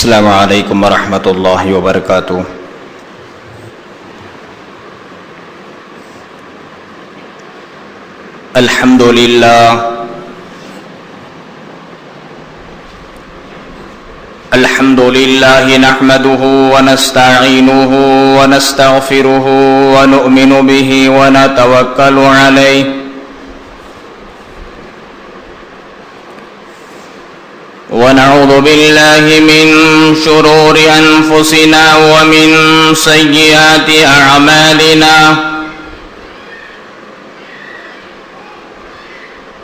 السلام علیکم ورحمۃ اللہ وبرکاتہ۔ الحمد للہ نحمده ونستعینه ونستغفره ونؤمن به ونتوکل علیہ ونعوذ باللہ من شرور انفسنا ومن سیئات اعمالنا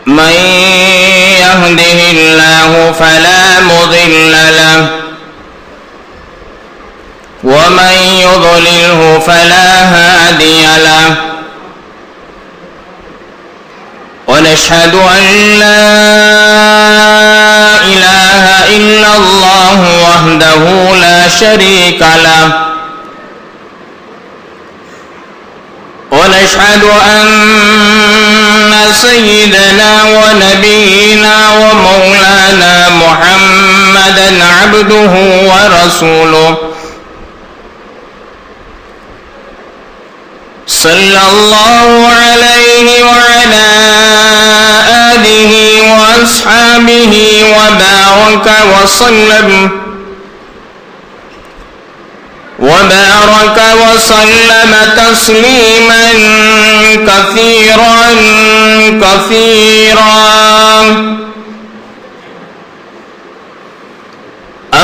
من يهده الله فلا مضل له ومن يضلله فلا هادي له ونشهد أن لا إله إلا الله وحده لا شريك له ونشهد أن سيدنا ونبينا ومولانا محمدا عبده ورسوله صلى الله عليه وعلى آله وأصحابه وبارك وسلم تسليما كثيرا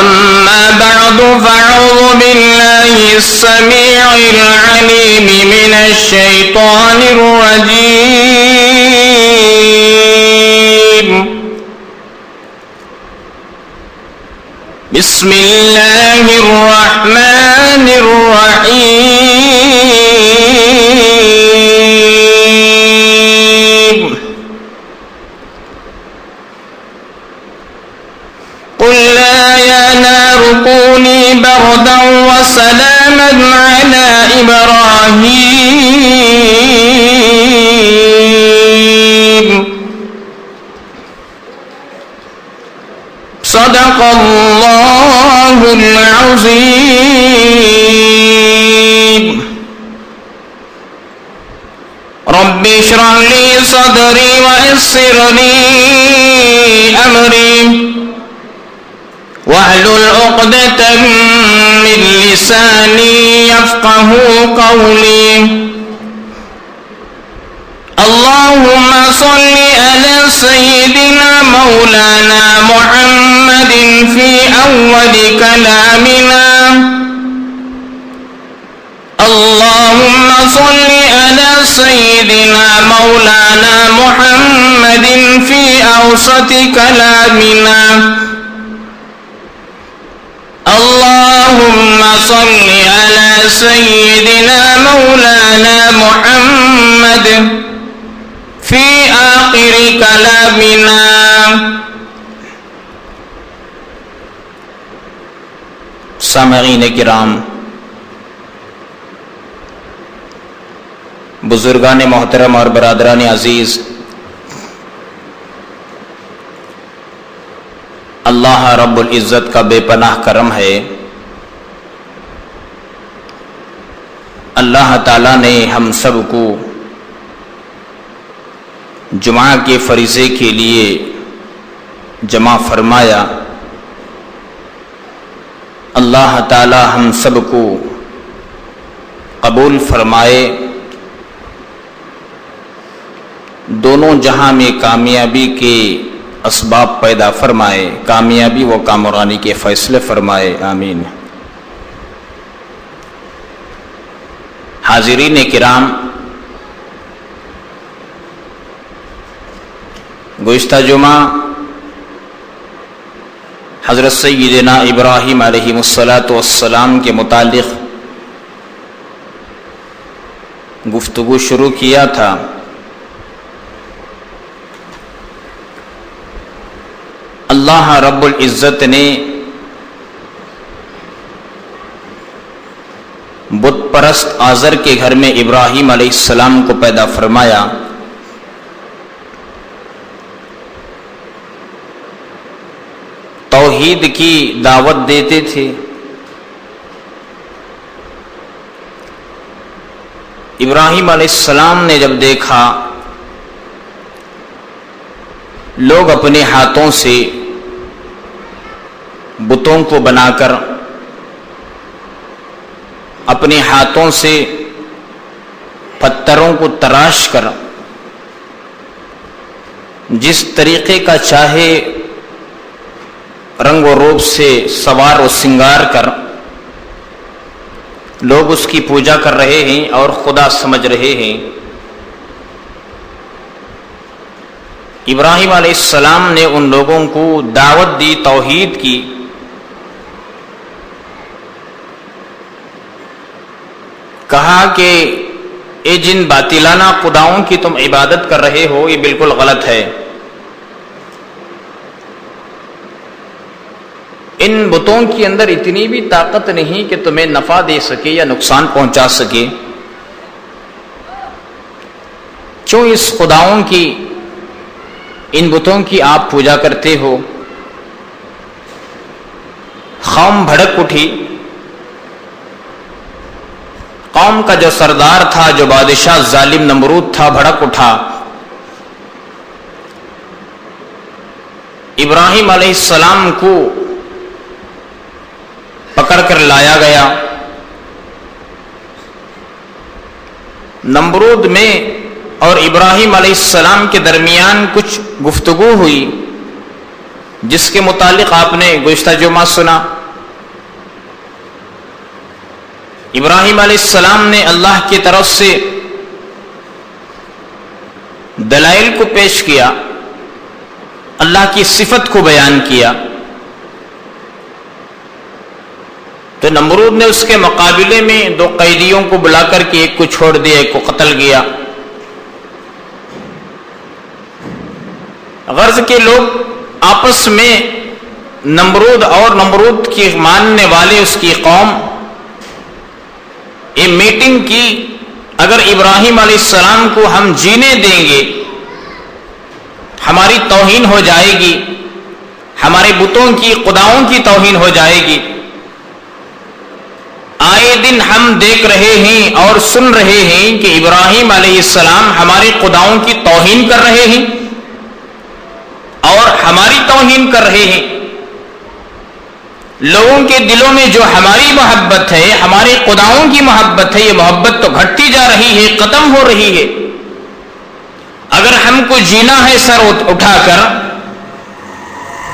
أما بعد فأعوذ بالله السميع العليم من الشيطان الرجيم بسم الله الرحمن الرحيم قلنا يا نار كوني بردا وسلاما على إبراهيم صدق الله العظيم رب اشرح لي صدري ويسر لي أمري واحلل عقدة من لساني يفقه قولي اللهم صل على سيدنا مولانا محمد في أول كلامنا اللهم صل على سيدنا مولانا محمد في أوسط كلامنا اللهم صل على سيدنا مولانا محمد في آخر كلامنا سامعین کرام، بزرگان محترم اور برادران عزیز، اللہ رب العزت کا بے پناہ کرم ہے۔ اللہ تعالیٰ نے ہم سب کو جمعہ کے فریضے کے لیے جمع فرمایا۔ اللہ تعالیٰ ہم سب کو قبول فرمائے، دونوں جہاں میں کامیابی کے اسباب پیدا فرمائے، کامیابی و کامرانی کے فیصلے فرمائے، آمین۔ حاضرین کرام، گزشتہ جمعہ حضرت سیدنا ابراہیم علیہ السلام کے متعلق گفتگو شروع کیا تھا۔ اللہ رب العزت نے بت پرست آزر کے گھر میں ابراہیم علیہ السلام کو پیدا فرمایا۔ توحید کی دعوت دیتے تھے۔ ابراہیم علیہ السلام نے جب دیکھا لوگ اپنے ہاتھوں سے بتوں کو بنا کر، اپنے ہاتھوں سے پتھروں کو تراش کر جس طریقے کا چاہے رنگ و روپ سے سوار و سنگار کر لوگ اس کی پوجا کر رہے ہیں اور خدا سمجھ رہے ہیں، ابراہیم علیہ السلام نے ان لوگوں کو دعوت دی توحید کی۔ کہا کہ یہ جن باطلانہ خداؤں کی تم عبادت کر رہے ہو یہ بالکل غلط ہے، ان بتوں کے اندر اتنی بھی طاقت نہیں کہ تمہیں نفع دے سکے یا نقصان پہنچا سکے، کیوں اس خداؤں کی، ان بتوں کی آپ پوجا کرتے ہو؟ قوم بھڑک اٹھی، قوم کا جو سردار تھا، جو بادشاہ ظالم نمرود تھا، بھڑک اٹھا۔ ابراہیم علیہ السلام کو پکڑ کر لایا گیا۔ نمرود میں اور ابراہیم علیہ السلام کے درمیان کچھ گفتگو ہوئی جس کے متعلق آپ نے گزشتہ جمعہ سنا۔ ابراہیم علیہ السلام نے اللہ کی طرف سے دلائل کو پیش کیا، اللہ کی صفت کو بیان کیا، تو نمرود نے اس کے مقابلے میں دو قیدیوں کو بلا کر کے ایک کو چھوڑ دیا، ایک کو قتل کیا۔ غرض کے لوگ آپس میں نمرود اور نمرود کی ماننے والے اس کی قوم یہ میٹنگ کی، اگر ابراہیم علیہ السلام کو ہم جینے دیں گے ہماری توہین ہو جائے گی، ہمارے بتوں کی، خداؤں کی توہین ہو جائے گی۔ آئے دن ہم دیکھ رہے ہیں اور سن رہے ہیں کہ ابراہیم علیہ السلام ہمارے خداؤں کی توہین کر رہے ہیں اور ہماری توہین کر رہے ہیں۔ لوگوں کے دلوں میں جو ہماری محبت ہے، ہمارے خداؤں کی محبت ہے، یہ محبت تو گھٹتی جا رہی ہے، ختم ہو رہی ہے۔ اگر ہم کو جینا ہے سر اٹھا کر،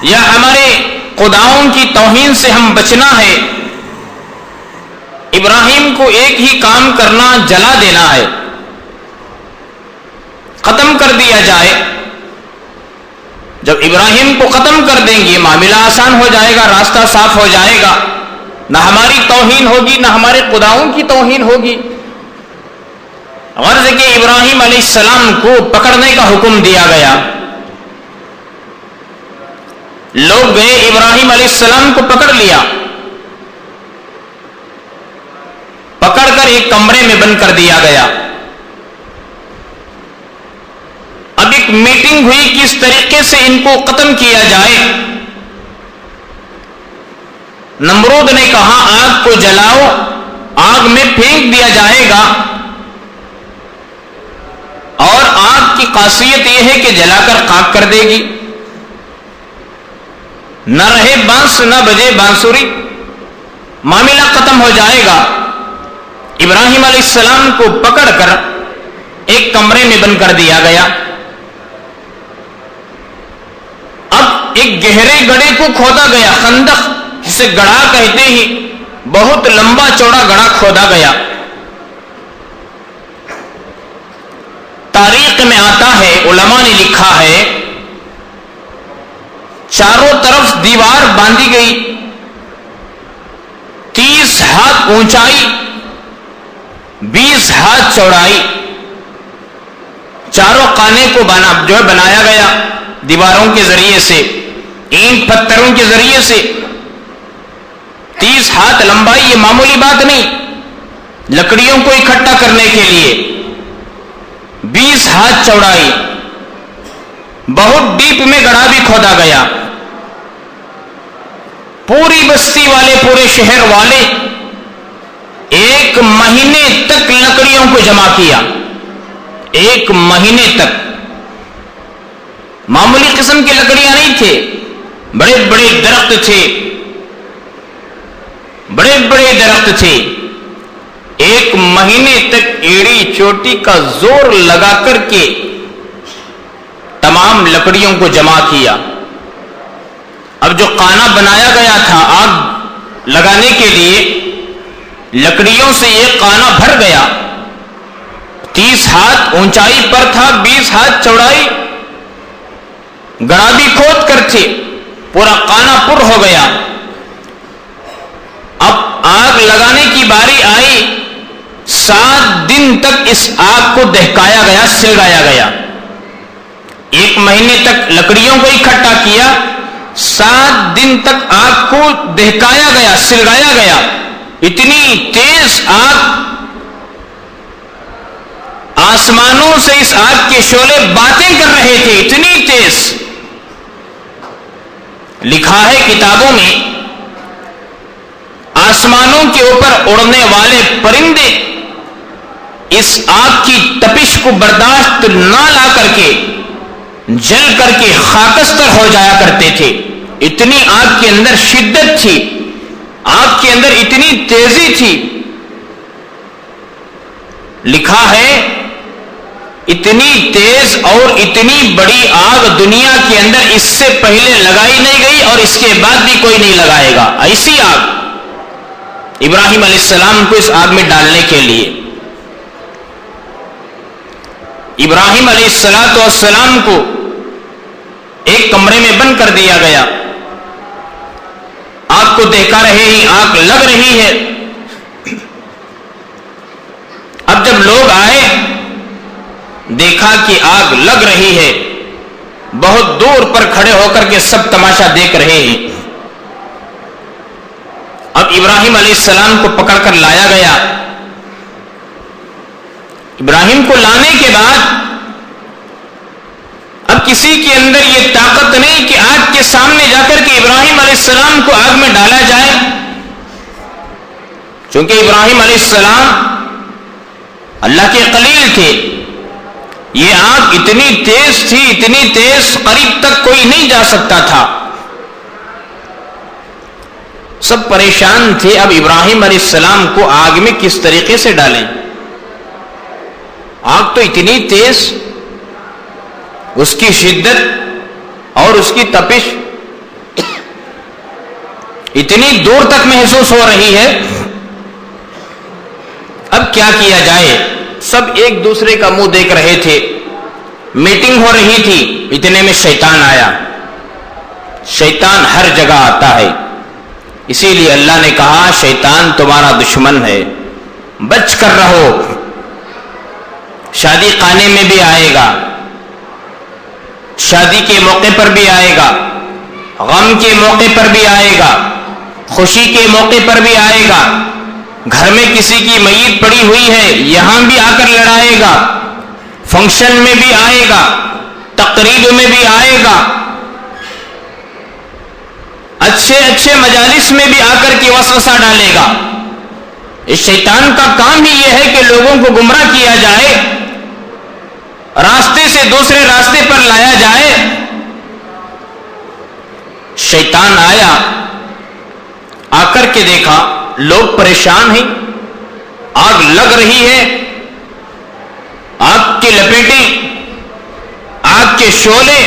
یا ہمارے خداؤں کی توہین سے ہم بچنا ہے، ابراہیم کو ایک ہی کام کرنا، جلا دینا ہے، ختم کر دیا جائے۔ جب ابراہیم کو ختم کر دیں گے معاملہ آسان ہو جائے گا، راستہ صاف ہو جائے گا، نہ ہماری توہین ہوگی نہ ہمارے خداؤں کی توہین ہوگی۔ غرض کہ ابراہیم علیہ السلام کو پکڑنے کا حکم دیا گیا۔ لوگ گئے، ابراہیم علیہ السلام کو پکڑ لیا، پکڑ کر ایک کمرے میں بند کر دیا گیا۔ اب ایک میٹنگ ہوئی کس طریقے سے ان کو ختم کیا جائے۔ نمرود نے کہا آگ کو جلاؤ، آگ میں پھینک دیا جائے گا، اور آگ کی خاصیت یہ ہے کہ جلا کر خاک کر دے گی، نہ رہے بانس نہ بجے بانسری، معاملہ ختم ہو جائے گا۔ ابراہیم علیہ السلام کو پکڑ کر ایک کمرے میں بند کر دیا گیا۔ اب ایک گہرے گڑھے کو کھودا گیا، خندق جسے گڑھا کہتے ہیں، بہت لمبا چوڑا گڑھا کھودا گیا۔ تاریخ میں آتا ہے، علماء نے لکھا ہے، چاروں طرف دیوار باندھی گئی، 30 ہاتھ اونچائی، 20 ہاتھ چوڑائی، چاروں خانے کو بنایا گیا دیواروں کے ذریعے سے، اینٹ پتھروں کے ذریعے سے۔ 30 ہاتھ لمبائی یہ معمولی بات نہیں، لکڑیوں کو اکٹھا کرنے کے لیے 20 ہاتھ چوڑائی، بہت ڈیپ میں گڑھا بھی کھودا گیا۔ پوری بستی والے، پورے شہر والے 1 مہینے تک لکڑیوں کو جمع کیا. 1 مہینے تک. معمولی قسم کی لکڑیاں نہیں تھے، بڑے بڑے درخت تھے، بڑے بڑے درخت تھے. 1 مہینے تک ایڑی چوٹی کا زور لگا کر کے تمام لکڑیوں کو جمع کیا. اب جو خانہ بنایا گیا تھا آگ لگانے کے لیے، لکڑیوں سے یہ خانہ بھر گیا. 30 ہاتھ اونچائی پر تھا، 20 ہاتھ چوڑائی. گڑھا بھی کھود کر تھے، پورا خانہ پر ہو گیا. اب آگ لگانے کی باری آئی. 7 دن تک اس آگ کو دہکایا گیا، سلگایا گیا. 1 مہینے تک لکڑیوں کو اکٹھا کیا، 7 دن تک آگ کو دہکایا گیا، سلگایا گیا. اتنی تیز آگ، آسمانوں سے اس آگ کے شعلے باتیں کر رہے تھے، اتنی تیز. لکھا ہے کتابوں میں، آسمانوں کے اوپر اڑنے والے پرندے اس آگ کی تپش کو برداشت نہ لا کر کے جل کر کے خاکستر ہو جایا کرتے تھے. اتنی آگ کے اندر شدت تھی، آگ کے اندر اتنی تیزی تھی. لکھا ہے اتنی تیز اور اتنی بڑی آگ دنیا کے اندر اس سے پہلے لگائی نہیں گئی اور اس کے بعد بھی کوئی نہیں لگائے گا. ایسی آگ ابراہیم علیہ السلام کو اس آگ میں ڈالنے کے لیے. ابراہیم علیہ السلام کو ایک کمرے میں بند کر دیا گیا. آگ کو دیکھا رہے ہیں، آگ لگ رہی ہے. اب جب لوگ آئے، دیکھا کہ آگ لگ رہی ہے، بہت دور پر کھڑے ہو کر کے سب تماشا دیکھ رہے ہیں. اب ابراہیم علیہ السلام کو پکڑ کر لایا گیا. ابراہیم کو لانے کے بعد اب کسی کے اندر یہ طاقت نہیں کہ آگ کے سامنے جا کر کے ابراہیم علیہ السلام کو آگ میں ڈالا جائے، چونکہ ابراہیم علیہ السلام اللہ کے خلیل تھے. یہ آگ اتنی تیز تھی، اتنی تیز، قریب تک کوئی نہیں جا سکتا تھا. سب پریشان تھے، اب ابراہیم علیہ السلام کو آگ میں کس طریقے سے ڈالیں. آگ تو اتنی تیز، اس کی شدت اور اس کی تپش اتنی دور تک محسوس ہو رہی ہے. اب کیا کیا جائے؟ سب ایک دوسرے کا منہ دیکھ رہے تھے. میٹنگ ہو رہی تھی، اتنے میں شیطان آیا. شیطان ہر جگہ آتا ہے، اسی لیے اللہ نے کہا شیطان تمہارا دشمن ہے، بچ کر رہو. شادی خانے میں بھی آئے گا، شادی کے موقع پر بھی آئے گا، غم کے موقع پر بھی آئے گا، خوشی کے موقع پر بھی آئے گا. گھر میں کسی کی میت پڑی ہوئی ہے، یہاں بھی آ کر لڑائے گا. فنکشن میں بھی آئے گا، تقریب میں بھی آئے گا، اچھے مجالس میں بھی آ کر کے وسوسہ ڈالے گا. اس شیطان کا کام ہی یہ ہے کہ لوگوں کو گمراہ کیا جائے، راستے سے دوسرے راستے پر لایا جائے. شیطان آیا، آ کر کے دیکھا لوگ پریشان ہیں، آگ لگ رہی ہے، آگ کی لپیٹیں، آگ کے شعلے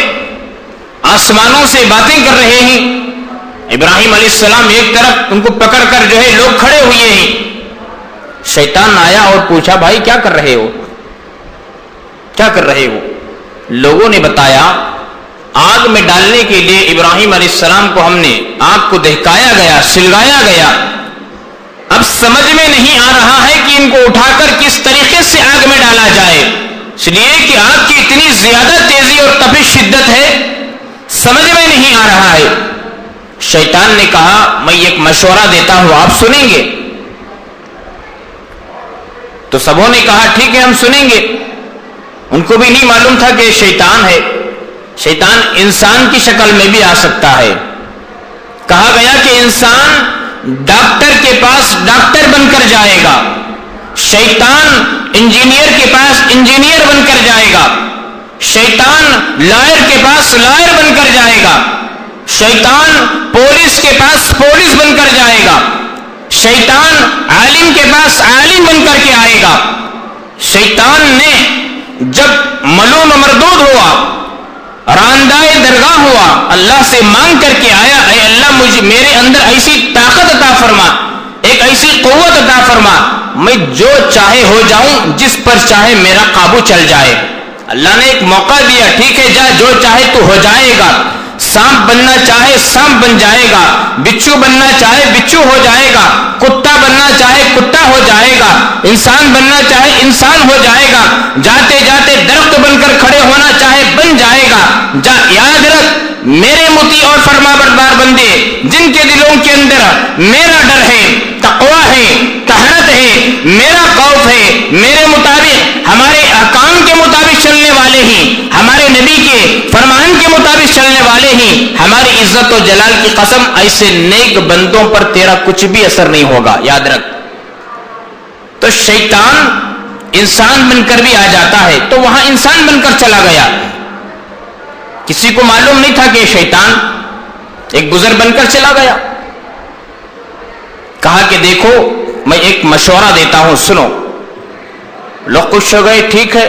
آسمانوں سے باتیں کر رہے ہیں. ابراہیم علیہ السلام ایک طرف، ان کو پکڑ کر جو ہے لوگ کھڑے ہوئے ہیں. شیطان آیا اور پوچھا بھائی کیا کر رہے ہو، کیا کر رہے ہو؟ لوگوں نے بتایا آگ میں ڈالنے کے لیے ابراہیم علیہ السلام کو ہم نے آگ کو دہکایا گیا، سلگایا گیا. اب سمجھ میں نہیں آ رہا ہے کہ ان کو اٹھا کر کس طریقے سے آگ میں ڈالا جائے، اس لیے کہ آگ کی اتنی زیادہ تیزی اور تپش شدت ہے، سمجھ میں نہیں آ رہا ہے. شیطان نے کہا میں ایک مشورہ دیتا ہوں، آپ سنیں گے؟ تو سبوں نے کہا ٹھیک ہے ہم سنیں گے. ان کو بھی نہیں معلوم تھا کہ شیطان ہے، شیطان انسان کی شکل میں بھی آ سکتا ہے. کہا گیا کہ انسان ڈاکٹر کے پاس ڈاکٹر بن کر جائے گا، شیطان انجینئر کے پاس انجینئر بن کر جائے گا، شیطان لائر کے پاس لائر بن کر جائے گا، شیطان پولیس کے پاس پولیس بن کر جائے گا، شیطان عالم کے پاس عالم بن کر کے آئے گا۔ شیطان نے جب ملوم مردود ہوا، راندائے درگاہ ہوا، اللہ سے مانگ کر کے آیا، اے اللہ مجھے میرے اندر ایسی طاقت عطا فرما، ایک ایسی قوت عطا فرما، میں جو چاہے ہو جاؤں، جس پر چاہے میرا قابو چل جائے۔ اللہ نے ایک موقع دیا، ٹھیک ہے جا، جو چاہے تو ہو جائے گا، سانپ بننا چاہے سانپ بن جائے گا، بچھو بننا چاہے بچھو ہو جائے گا، کتا بننا چاہے کتا ہو جائے گا، انسان بننا چاہے انسان ہو جائے گا، جاتے جاتے درخت بن کر کھڑے ہونا چاہے بن جائے گا۔ جا یاد رکھ میرے مطیع اور فرما بردار بندے، جن کے دلوں کے اندر میرا ڈر ہے، تقویٰ ہے، طہارت ہے، میرا خوف ہے، میرے مطابق ہمارے احکام کے مطابق چلنے والے ہی، ہمارے نبی کے فرمان کے مطابق چلنے والے ہی، ہماری عزت و جلال کی قسم ایسے نیک بندوں پر تیرا کچھ بھی اثر نہیں ہوگا، یاد رکھ۔ تو شیطان انسان بن کر بھی آ جاتا ہے، تو وہاں انسان بن کر چلا گیا، کسی کو معلوم نہیں تھا کہ شیطان ایک گزر بن کر چلا گیا۔ کہا کہ دیکھو میں ایک مشورہ دیتا ہوں، سنو۔ لوگ خوش ہو گئے، ٹھیک ہے،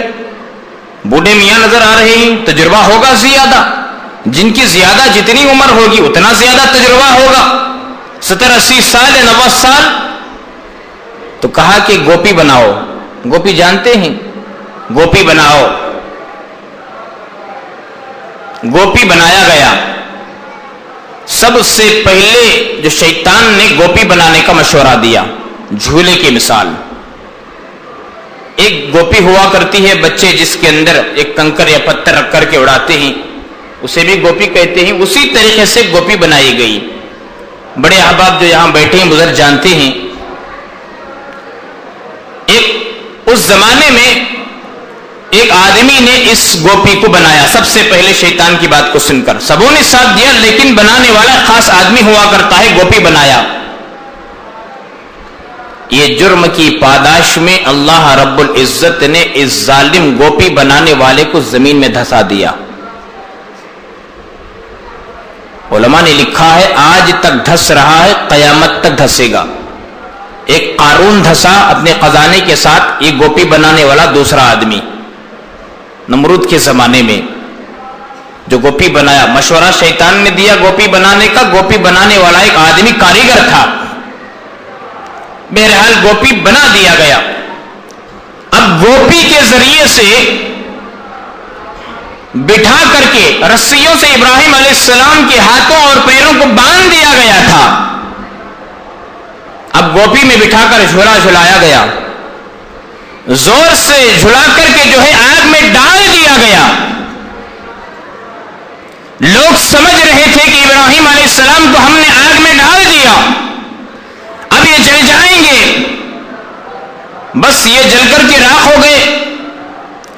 بوڑھے میاں نظر آ رہے ہیں، تجربہ ہوگا زیادہ، جن کی زیادہ جتنی عمر ہوگی اتنا زیادہ تجربہ ہوگا، 70-80 سال یا 90 سال۔ تو کہا کہ گوپی بناؤ، گوپی جانتے ہیں، گوپی بناؤ۔ گوپی بنایا گیا۔ سب سے پہلے جو شیطان نے گوپی بنانے کا مشورہ دیا، جھولے کی مثال، ایک گوپی ہوا کرتی ہے، بچے جس کے اندر ایک کنکر یا پتھر رکھ کر کے اڑاتے ہیں، اسے بھی گوپی کہتے ہیں، اسی طریقے سے گوپی بنائی گئی۔ بڑے احباب جو یہاں بیٹھے ہیں بزرگ جانتے ہیں، اس زمانے میں ایک آدمی نے اس گوپی کو بنایا، سب سے پہلے شیطان کی بات کو سن کر سبوں نے ساتھ دیا، لیکن بنانے والا خاص آدمی ہوا کرتا ہے، گوپی بنایا۔ یہ جرم کی پاداش میں اللہ رب العزت نے اس ظالم گوپی بنانے والے کو زمین میں دھسا دیا۔ علماء نے لکھا ہے آج تک دھس رہا ہے، قیامت تک دھسے گا۔ ایک قارون دھسا اپنے خزانے کے ساتھ، یہ گوپی بنانے والا دوسرا آدمی نمرود کے زمانے میں جو گوپی بنایا، مشورہ شیطان نے دیا گوپی بنانے کا، گوپی بنانے والا ایک آدمی کاریگر تھا، بہرحال گوپی بنا دیا گیا۔ اب گوپی کے ذریعے سے بٹھا کر کے رسیوں سے ابراہیم علیہ السلام کے ہاتھوں اور پیروں کو باندھ دیا گیا تھا۔ اب گوپی میں بٹھا کر جھولا جھلایا گیا، زور سے جھلا کر کے جو ہے آگ میں ڈال دیا گیا۔ لوگ سمجھ رہے تھے کہ ابراہیم علیہ السلام کو ہم نے آگ میں ڈال دیا، اب یہ جل جائیں گے، بس یہ جل کر کے راکھ ہو گئے،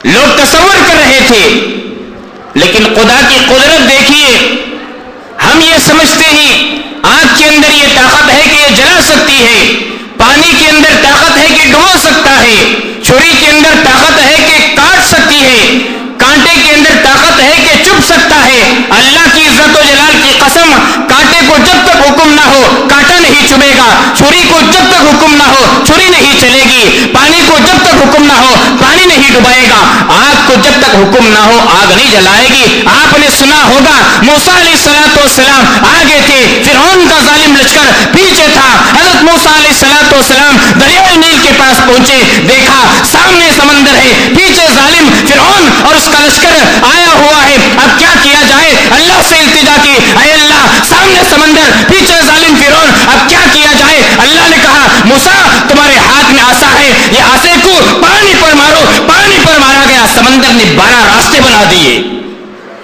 لوگ تصور کر رہے تھے۔ لیکن خدا کی قدرت دیکھیے، ہم یہ سمجھتے ہیں آگ کے اندر یہ طاقت ہے کہ یہ جلا سکتی ہے، پانی کے اندر طاقت ہے کہ ڈبو سکتا ہے، چھری کے اندر طاقت ہے کہ کاٹ سکتی ہے، کانٹے کے اندر طاقت ہے کہ چپ سکتا ہے۔ اللہ کی عزت و جلال کی قسم، کانٹے کو جب تک حکم نہ ہو کانٹا نہیں چبھے گا، چھری کو جب تک حکم نہ ہو چھری نہیں چلے گی، پانی کو جب تک حکم نہ ہو پانی نہیں ڈبائے گا، آگ کو جب تک حکم نہ ہو آگ نہیں جلائے گی۔ آپ نے سنا ہوگا موسیٰ علیہ السلام آگے تھے، فرعون کا ظالم لشکر پیچھے تھا، حضرت موسیٰ علیہ السلام دریائے نیل کے پاس پہنچے، دیکھا سامنے سمندر ہے، پیچھے ظالم فرعون اور اس کا لشکر آیا ہوا ہے، اب کیا کیا جائے؟ اللہ سے التجا کی، اے اللہ سامنے سمندر پیچھے ظالم فرعون، اب کیا کیا جائے؟ اللہ نے کہا موسیٰ تمہارے ہاتھ میں عصا ہے، یہ عصے کو پانی پر مارو، پانی پر مارا گیا، سمندر نے 12 راستے بنا دیے۔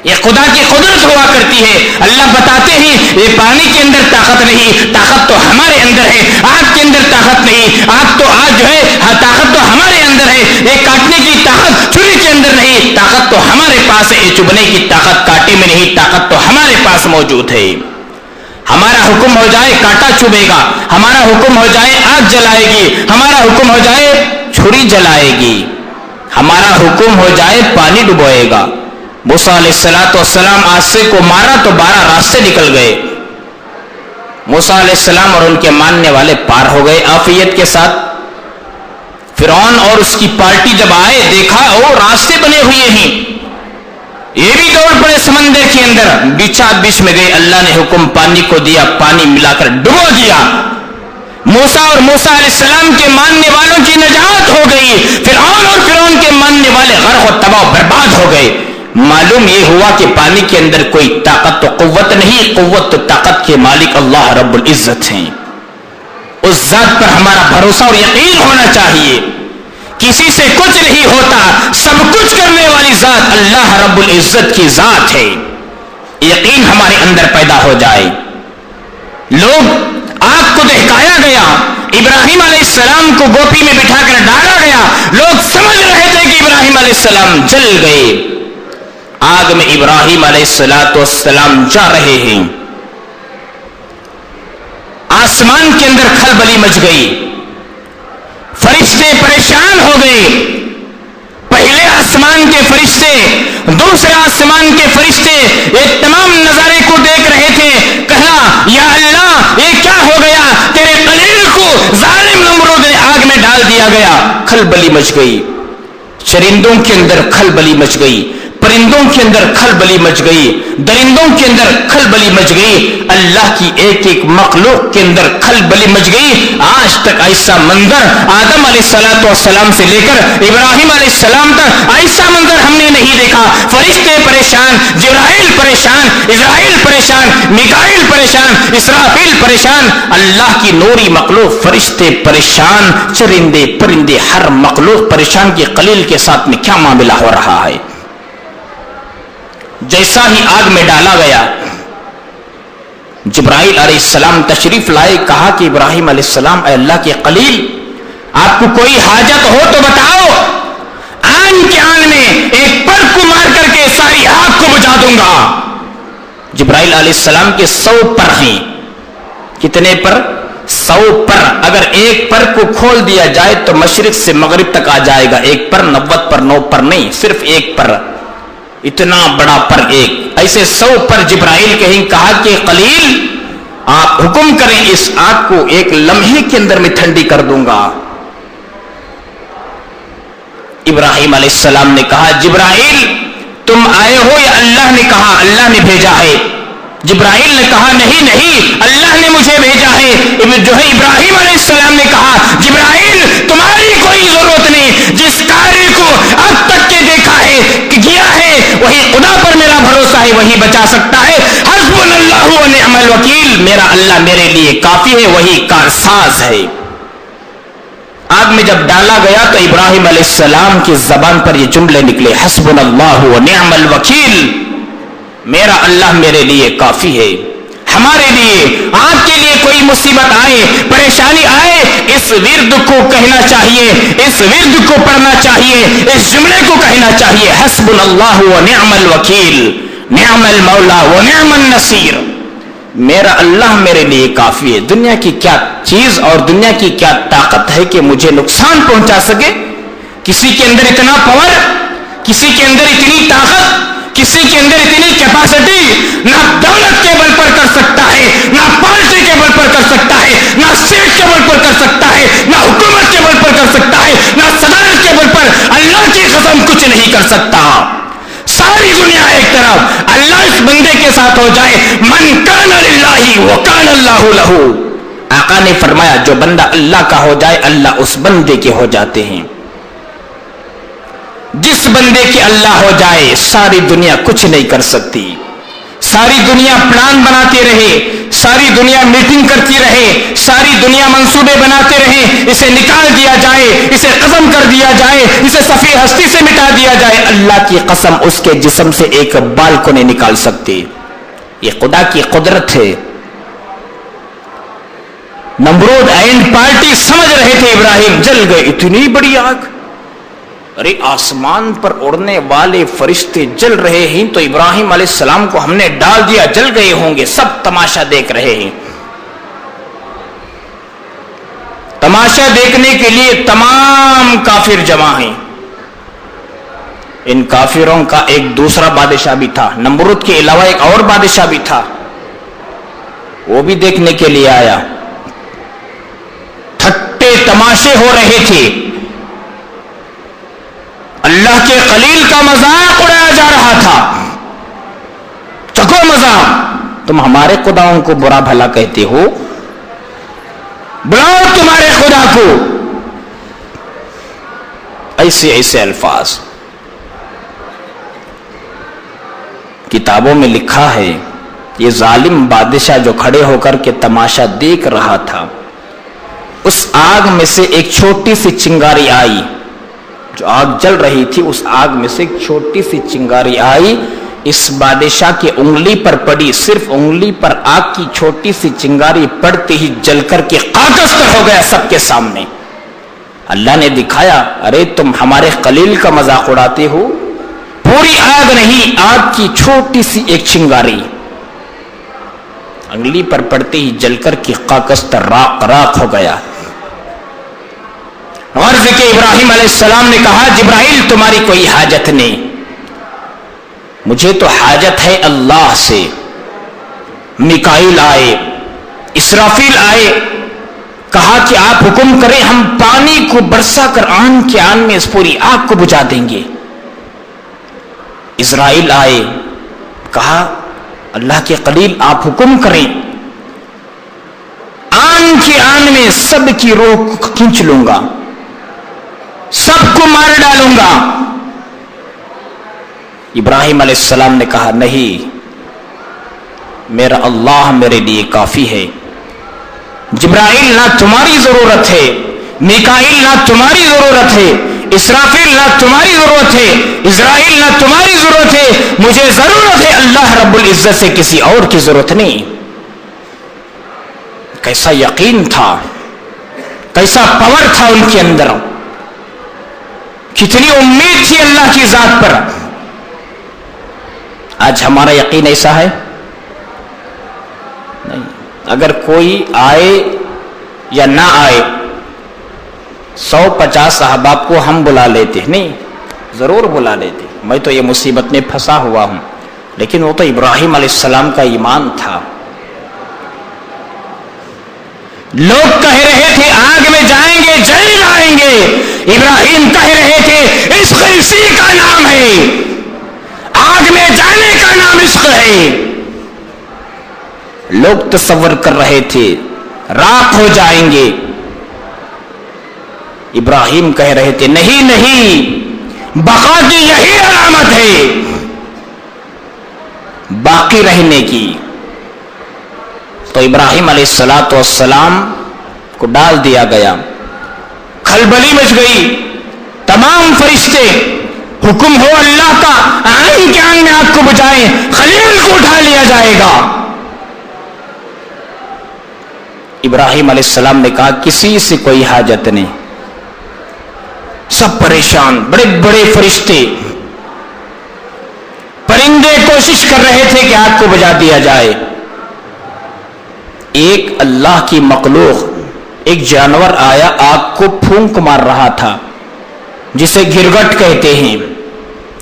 یہ خدا کی قدرت ہوا کرتی ہے۔ اللہ بتاتے ہیں یہ پانی کے اندر طاقت نہیں، طاقت تو ہمارے اندر ہے، آگ کے اندر طاقت نہیں، آگ تو آج جو ہے طاقت تو ہمارے اندر ہے، یہ کاٹنے کی طاقت چھری کے اندر نہیں، طاقت تو ہمارے پاس ہے، یہ چبھنے کی طاقت کانٹے میں نہیں، طاقت تو ہمارے پاس موجود ہے۔ ہمارا حکم ہو جائے کانٹا چبھے گا، ہمارا حکم ہو جائے آگ جلائے گی، ہمارا حکم ہو جائے چھری جلائے گی، ہمارا حکم ہو جائے پانی ڈبوئے گا۔ موسیٰ علیہ السلام عاصی کو مارا تو 12 راستے نکل گئے، موسیٰ علیہ السلام اور ان کے ماننے والے پار ہو گئے عافیت کے ساتھ۔ فرعون اور اس کی پارٹی جب آئے دیکھا وہ راستے بنے ہوئے ہیں، یہ بھی دوڑ پڑے سمندر کے اندر، بیچ میں گئے، اللہ نے حکم پانی کو دیا، پانی ملا کر ڈبو دیا، موسیٰ اور موسیٰ علیہ السلام کے ماننے والوں کی نجات ہو گئی، فرعون اور فرعون کے ماننے والے غرق و تباہ و برباد ہو گئے۔ معلوم یہ ہوا کہ پانی کے اندر کوئی طاقت و قوت نہیں، قوت و طاقت کے مالک اللہ رب العزت ہیں، اس ذات پر ہمارا بھروسہ اور یقین ہونا چاہیے، کسی سے کچھ نہیں ہوتا، سب کچھ کرنے والی ذات اللہ رب العزت کی ذات ہے، یقین ہمارے اندر پیدا ہو جائے۔ لوگ آگ کو دہکایا گیا، ابراہیم علیہ السلام کو گوپی میں بٹھا کر ڈالا گیا، لوگ سمجھ رہے تھے کہ ابراہیم علیہ السلام جل گئے، آگ میں ابراہیم علیہ السلام جا رہے ہیں، آسمان کے اندر کھلبلی مچ گئی، فرشتے پریشان ہو گئے، پہلے آسمان کے فرشتے، دوسرے آسمان کے فرشتے یہ تمام نظارے کو دیکھ رہے تھے، کہا یا اللہ یہ کیا ہو گیا، تیرے خلیل کو ظالم نمرود نے آگ میں ڈال دیا گیا۔ کھلبلی مچ گئی، چرندوں کے اندر کھلبلی مچ گئی، پرندوں کے اندر کھلبلی مچ گئی، درندوں کے اندر کھلبلی مچ گئی، اللہ کی ایک ایک مخلوق کے اندر کھلبلی مچ گئی۔ آج تک ایسا منظر آدم علیہ السلام سے لے کر ابراہیم علیہ السلام تک ایسا منظر ہم نے نہیں دیکھا، فرشتے پریشان، جبرائیل پریشان، اسرائیل پریشان، میکائیل پریشان، اسرافیل پریشان، اللہ کی نوری مخلوق فرشتے پریشان، چرندے پرندے ہر مخلوق پریشان کہ خلیل کے ساتھ میں کیا معاملہ ہو رہا ہے۔ جیسا ہی آگ میں ڈالا گیا، جبرائیل علیہ السلام تشریف لائے، کہا کہ ابراہیم علیہ السلام اے اللہ کے خلیل آپ کو کوئی حاجت ہو تو بتاؤ، آن کے آن میں ایک پر کو مار کر کے ساری آگ کو بجھا دوں گا۔ جبرائیل علیہ السلام کے 100 پر ہیں، کتنے پر؟ 100 پر، اگر ایک پر کو کھول دیا جائے تو مشرق سے مغرب تک آ جائے گا، ایک پر 90 پر 9 پر نہیں، صرف ایک پر، اتنا بڑا پر ایک، ایسے 100 پر جبرائیل کہیں، کہا کہ خلیل آپ حکم کریں اس آگ کو ایک لمحے کے اندر میں ٹھنڈی کر دوں گا۔ ابراہیم علیہ السلام نے کہا جبرائیل تم آئے ہو یا اللہ نے کہا؟ اللہ نے بھیجا ہے۔ جبرائیل نے کہا نہیں نہیں اللہ نے مجھے بھیجا ہے۔ جو ہے ابراہیم علیہ السلام نے کہا جبرائیل تمہاری کوئی ضرورت نہیں، جس کاری کو اب تک کے دیکھا ہے کہ کیا ہے وہی خدا پر میرا بھروسہ ہے، وہی بچا سکتا ہے۔ حسبنا اللہ و نعم الوکیل، میرا اللہ میرے لیے کافی ہے، وہی کارساز ہے۔ آگ میں جب ڈالا گیا تو ابراہیم علیہ السلام کی زبان پر یہ جملے نکلے، حسبنا اللہ و نعم الوکیل، میرا اللہ میرے لیے کافی ہے۔ ہمارے لیے آپ کے لیے کوئی مصیبت آئے، پریشانی آئے، اس ورد کو کہنا چاہیے، اس ورد کو پڑھنا چاہیے، اس جملے کو کہنا چاہیے، حسبنا اللہ و نعم الوکیل، نعم المولا و نعم النصیر، میرا اللہ میرے لیے کافی ہے۔ دنیا کی کیا چیز اور دنیا کی کیا طاقت ہے کہ مجھے نقصان پہنچا سکے؟ کسی کے اندر اتنا پاور، کسی کے اندر اتنی طاقت، کسی کے اندر اتنی کیپیسٹی نہ دولت کے بل پر کر سکتا ہے، نہ پارٹی کے بل پر کر سکتا ہے، نہ سیٹ کے بل پر کر سکتا ہے، نہ حکومت کے بل پر کر سکتا ہے، نہ صدارت کے بل پر۔ اللہ کی قسم کچھ نہیں کر سکتا۔ ساری دنیا ایک طرف، اللہ اس بندے کے ساتھ ہو جائے، من کان للہ وکان اللہ لہ۔ آقا نے فرمایا جو بندہ اللہ کا ہو جائے اللہ اس بندے کے ہو جاتے ہیں۔ جس بندے کے اللہ ہو جائے ساری دنیا کچھ نہیں کر سکتی۔ ساری دنیا پلان بناتے رہے، ساری دنیا میٹنگ کرتی رہے، ساری دنیا منصوبے بناتے رہے، اسے نکال دیا جائے، اسے ختم کر دیا جائے، اسے صفی ہستی سے مٹا دیا جائے، اللہ کی قسم اس کے جسم سے ایک بال کو نہیں نکال سکتی۔ یہ خدا کی قدرت ہے۔ نمرود اینڈ پارٹی سمجھ رہے تھے ابراہیم، جل گئے، اتنی بڑی آگ، ارے آسمان پر اڑنے والے فرشتے جل رہے ہیں تو ابراہیم علیہ السلام کو ہم نے ڈال دیا، جل گئے ہوں گے، سب تماشا دیکھ رہے ہیں۔ تماشا دیکھنے کے لیے تمام کافر جمع ہیں۔ ان کافروں کا ایک دوسرا بادشاہ بھی تھا، نمرود کے علاوہ ایک اور بادشاہ بھی تھا، وہ بھی دیکھنے کے لیے آیا۔ ٹھٹے تماشے ہو رہے تھے، اللہ کے خلیل کا مذاق اڑایا جا رہا تھا۔ چکو مذاق، تم ہمارے خداؤں کو برا بھلا کہتے ہو، بلاؤ تمہارے خدا کو۔ ایسے ایسے الفاظ کتابوں میں لکھا ہے۔ یہ ظالم بادشاہ جو کھڑے ہو کر کے تماشا دیکھ رہا تھا، اس آگ میں سے ایک چھوٹی سی چنگاری آئی، جو آگ جل رہی تھی اس آگ میں سے ایک چھوٹی سی چنگاری آئی، اس بادشاہ کی انگلی پر پڑی، صرف انگلی پر آگ کی چھوٹی سی چنگاری پڑتے ہی جل کر کے خاکستر ہو گیا سب کے سامنے۔ اللہ نے دکھایا، ارے تم ہمارے خلیل کا مذاق اڑاتے ہو، پوری آگ نہیں، آگ کی چھوٹی سی ایک چنگاری انگلی پر پڑتے ہی جل کر کے خاکستر راق راق ہو گیا۔ غرض کہ ابراہیم علیہ السلام نے کہا، جبرائیل تمہاری کوئی حاجت نہیں، مجھے تو حاجت ہے اللہ سے۔ میکائیل آئے، اسرافیل آئے، کہا کہ آپ حکم کریں، ہم پانی کو برسا کر آن کے آن میں اس پوری آگ کو بجھا دیں گے۔ اسرائیل آئے، کہا اللہ کے خلیل آپ حکم کریں، آن کے آن میں سب کی روح کھینچ لوں گا، سب کو مار ڈالوں گا۔ ابراہیم علیہ السلام نے کہا، نہیں، میرا اللہ میرے لیے کافی ہے۔ جبرائیل نہ تمہاری ضرورت ہے، میکائیل نہ تمہاری ضرورت ہے، اسرافیل نہ تمہاری ضرورت ہے، اسرائیل نہ تمہاری ضرورت ہے، مجھے ضرورت ہے اللہ رب العزت سے، کسی اور کی ضرورت نہیں۔ کیسا یقین تھا، کیسا پاور تھا ان کے اندر، کتنی امید تھی اللہ کی ذات پر۔ آج ہمارا یقین ایسا ہے نہیں۔ اگر کوئی آئے یا نہ آئے، 150 احباب کو ہم بلا لیتے، نہیں ضرور بلا لیتے، میں تو یہ مصیبت میں پھنسا ہوا ہوں، لیکن وہ تو ابراہیم علیہ السلام کا ایمان تھا۔ لوگ کہہ رہے تھے آگ میں جائیں گے جل جائیں گے، ابراہیم کہہ رہے تھے عشق اسی کا نام ہے، آگ میں جانے کا نام عشق ہے۔ لوگ تصور کر رہے تھے راکھ ہو جائیں گے، ابراہیم کہہ رہے تھے نہیں نہیں، بقا کی یہی علامت ہے، باقی رہنے کی۔ تو ابراہیم علیہ السلام کو ڈال دیا گیا، کھلبلی مچ گئی، تمام فرشتے، حکم ہو اللہ کا، آن کے آن میں آگ کو بجھائیں، خلیل کو اٹھا لیا جائے گا۔ ابراہیم علیہ السلام نے کہا کسی سے کوئی حاجت نہیں، سب پریشان، بڑے بڑے فرشتے، پرندے کوشش کر رہے تھے کہ آگ کو بجھا دیا جائے۔ ایک اللہ کی مخلوق، ایک جانور آیا، آگ کو پھونک مار رہا تھا، جسے گرگٹ کہتے ہیں۔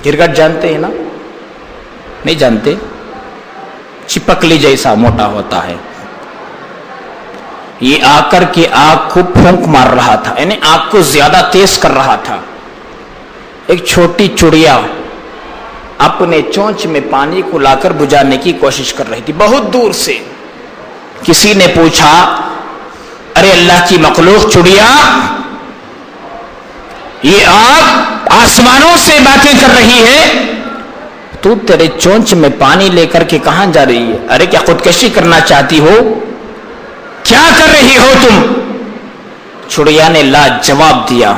گرگٹ جانتے ہیں نا؟ نہیں جانتے؟ چپکلی جیسا موٹا ہوتا ہے، یہ آ کر کے آگ کو پھونک مار رہا تھا، یعنی آگ کو زیادہ تیز کر رہا تھا۔ ایک چھوٹی چڑیا اپنے چونچ میں پانی کو لا کر بجھانے کی کوشش کر رہی تھی، بہت دور سے۔ کسی نے پوچھا، ارے اللہ کی مخلوق چڑیا، یہ آگ آسمانوں سے باتیں کر رہی ہے، تو تیرے چونچ میں پانی لے کر کے کہاں جا رہی ہے؟ ارے کیا خودکشی کرنا چاہتی ہو؟ کیا کر رہی ہو تم؟ چڑیا نے لا جواب دیا۔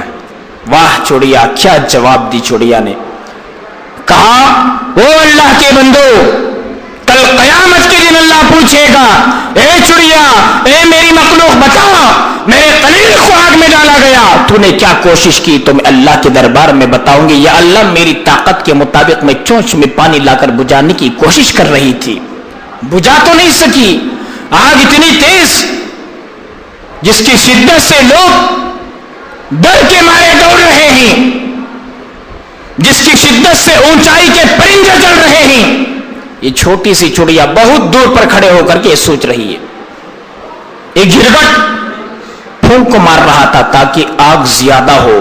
واہ چڑیا، کیا جواب دی چڑیا نے! کہا، او اللہ کے بندو، کل قیامت کے دن اللہ پوچھے گا، اے چڑیا، اے میری مخلوق بتا، میرے خلیل کو آگ میں ڈالا گیا، تو نے کیا کوشش کی؟ تو میں اللہ کے دربار میں بتاؤں گی، یا اللہ میری طاقت کے مطابق میں چونچ میں پانی لا کر بجھانے کی کوشش کر رہی تھی، بجھا تو نہیں سکی۔ آگ اتنی تیز جس کی شدت سے لوگ ڈر کے مارے دوڑ رہے ہیں، جس کی شدت سے اونچائی کے پرندے چل رہے ہیں، یہ چھوٹی سی چڑیا بہت دور پر کھڑے ہو کر کے سوچ رہی ہے۔ ایک گرگٹ پھونک کو مار رہا تھا تاکہ آگ زیادہ ہو۔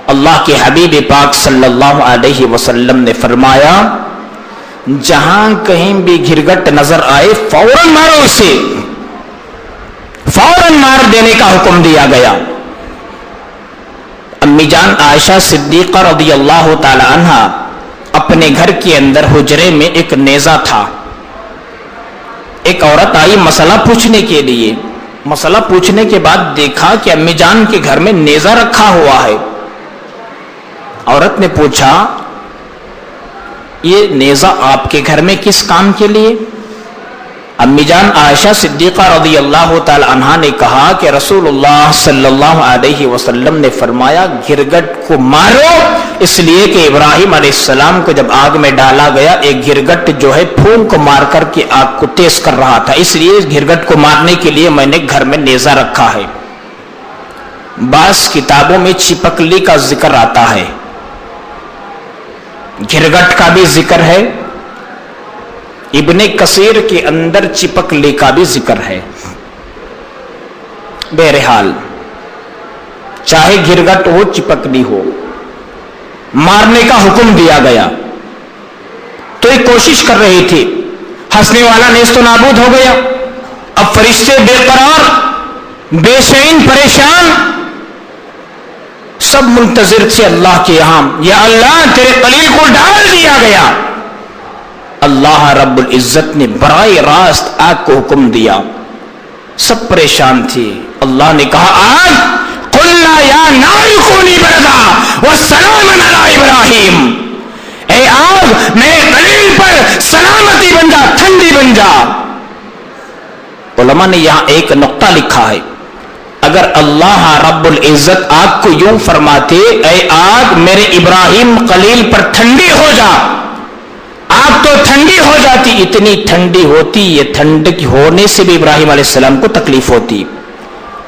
اللہ کے حبیب پاک صلی اللہ علیہ وسلم نے فرمایا، جہاں کہیں بھی گرگٹ نظر آئے فوراً مارو اسے، فوراً مار دینے کا حکم دیا گیا۔ امی جان عائشہ صدیقہ رضی اللہ تعالی عنہا اپنے گھر کے اندر حجرے میں ایک نیزہ تھا۔ ایک عورت آئی مسئلہ پوچھنے کے لیے، مسئلہ پوچھنے کے بعد دیکھا کہ امی جان کے گھر میں نیزہ رکھا ہوا ہے۔ عورت نے پوچھا، یہ نیزہ آپ کے گھر میں کس کام کے لیے؟ امی جان عائشہ صدیقہ رضی اللہ تعالی عنہا نے کہا کہ رسول اللہ صلی اللہ علیہ وسلم نے فرمایا گرگٹ کو مارو، اس لیے کہ ابراہیم علیہ السلام کو جب آگ میں ڈالا گیا ایک گرگٹ جو ہے پھونک کو مار کر کے آگ کو تیز کر رہا تھا، اس لیے گرگٹ کو مارنے کے لیے میں نے گھر میں نیزہ رکھا ہے۔ بعض کتابوں میں چپکلی کا ذکر آتا ہے، گرگٹ کا بھی ذکر ہے، ابن کثیر کے اندر چپکلی کا بھی ذکر ہے۔ بہرحال چاہے گرگٹ ہو چپکلی ہو، مارنے کا حکم دیا گیا تو ایک کوشش کر رہی تھی، ہنسنے والا نیز تو نابود ہو گیا۔ اب فرشتے بے قرار، بے چین، پریشان، سب منتظر تھے اللہ کے یہاں، یا اللہ تیرے خلیل کو ڈال دیا گیا۔ اللہ رب العزت نے براہ راست آگ کو حکم دیا، سب پریشان تھے۔ اللہ نے کہا، آگ قلنا یا نار کونی بردا والسلام علی ابراہیم، اے آگ میرے خلیل پر سلامتی بن جا، ٹھنڈی بن جا۔ علماء نے یہاں ایک نقطہ لکھا ہے، اگر اللہ رب العزت آگ کو یوں فرماتے، اے آگ میرے ابراہیم خلیل پر ٹھنڈی ہو جا، آگ تو ٹھنڈی ہو جاتی، اتنی ٹھنڈی ہوتی، یہ ٹھنڈی ہونے سے بھی ابراہیم علیہ السلام کو تکلیف ہوتی۔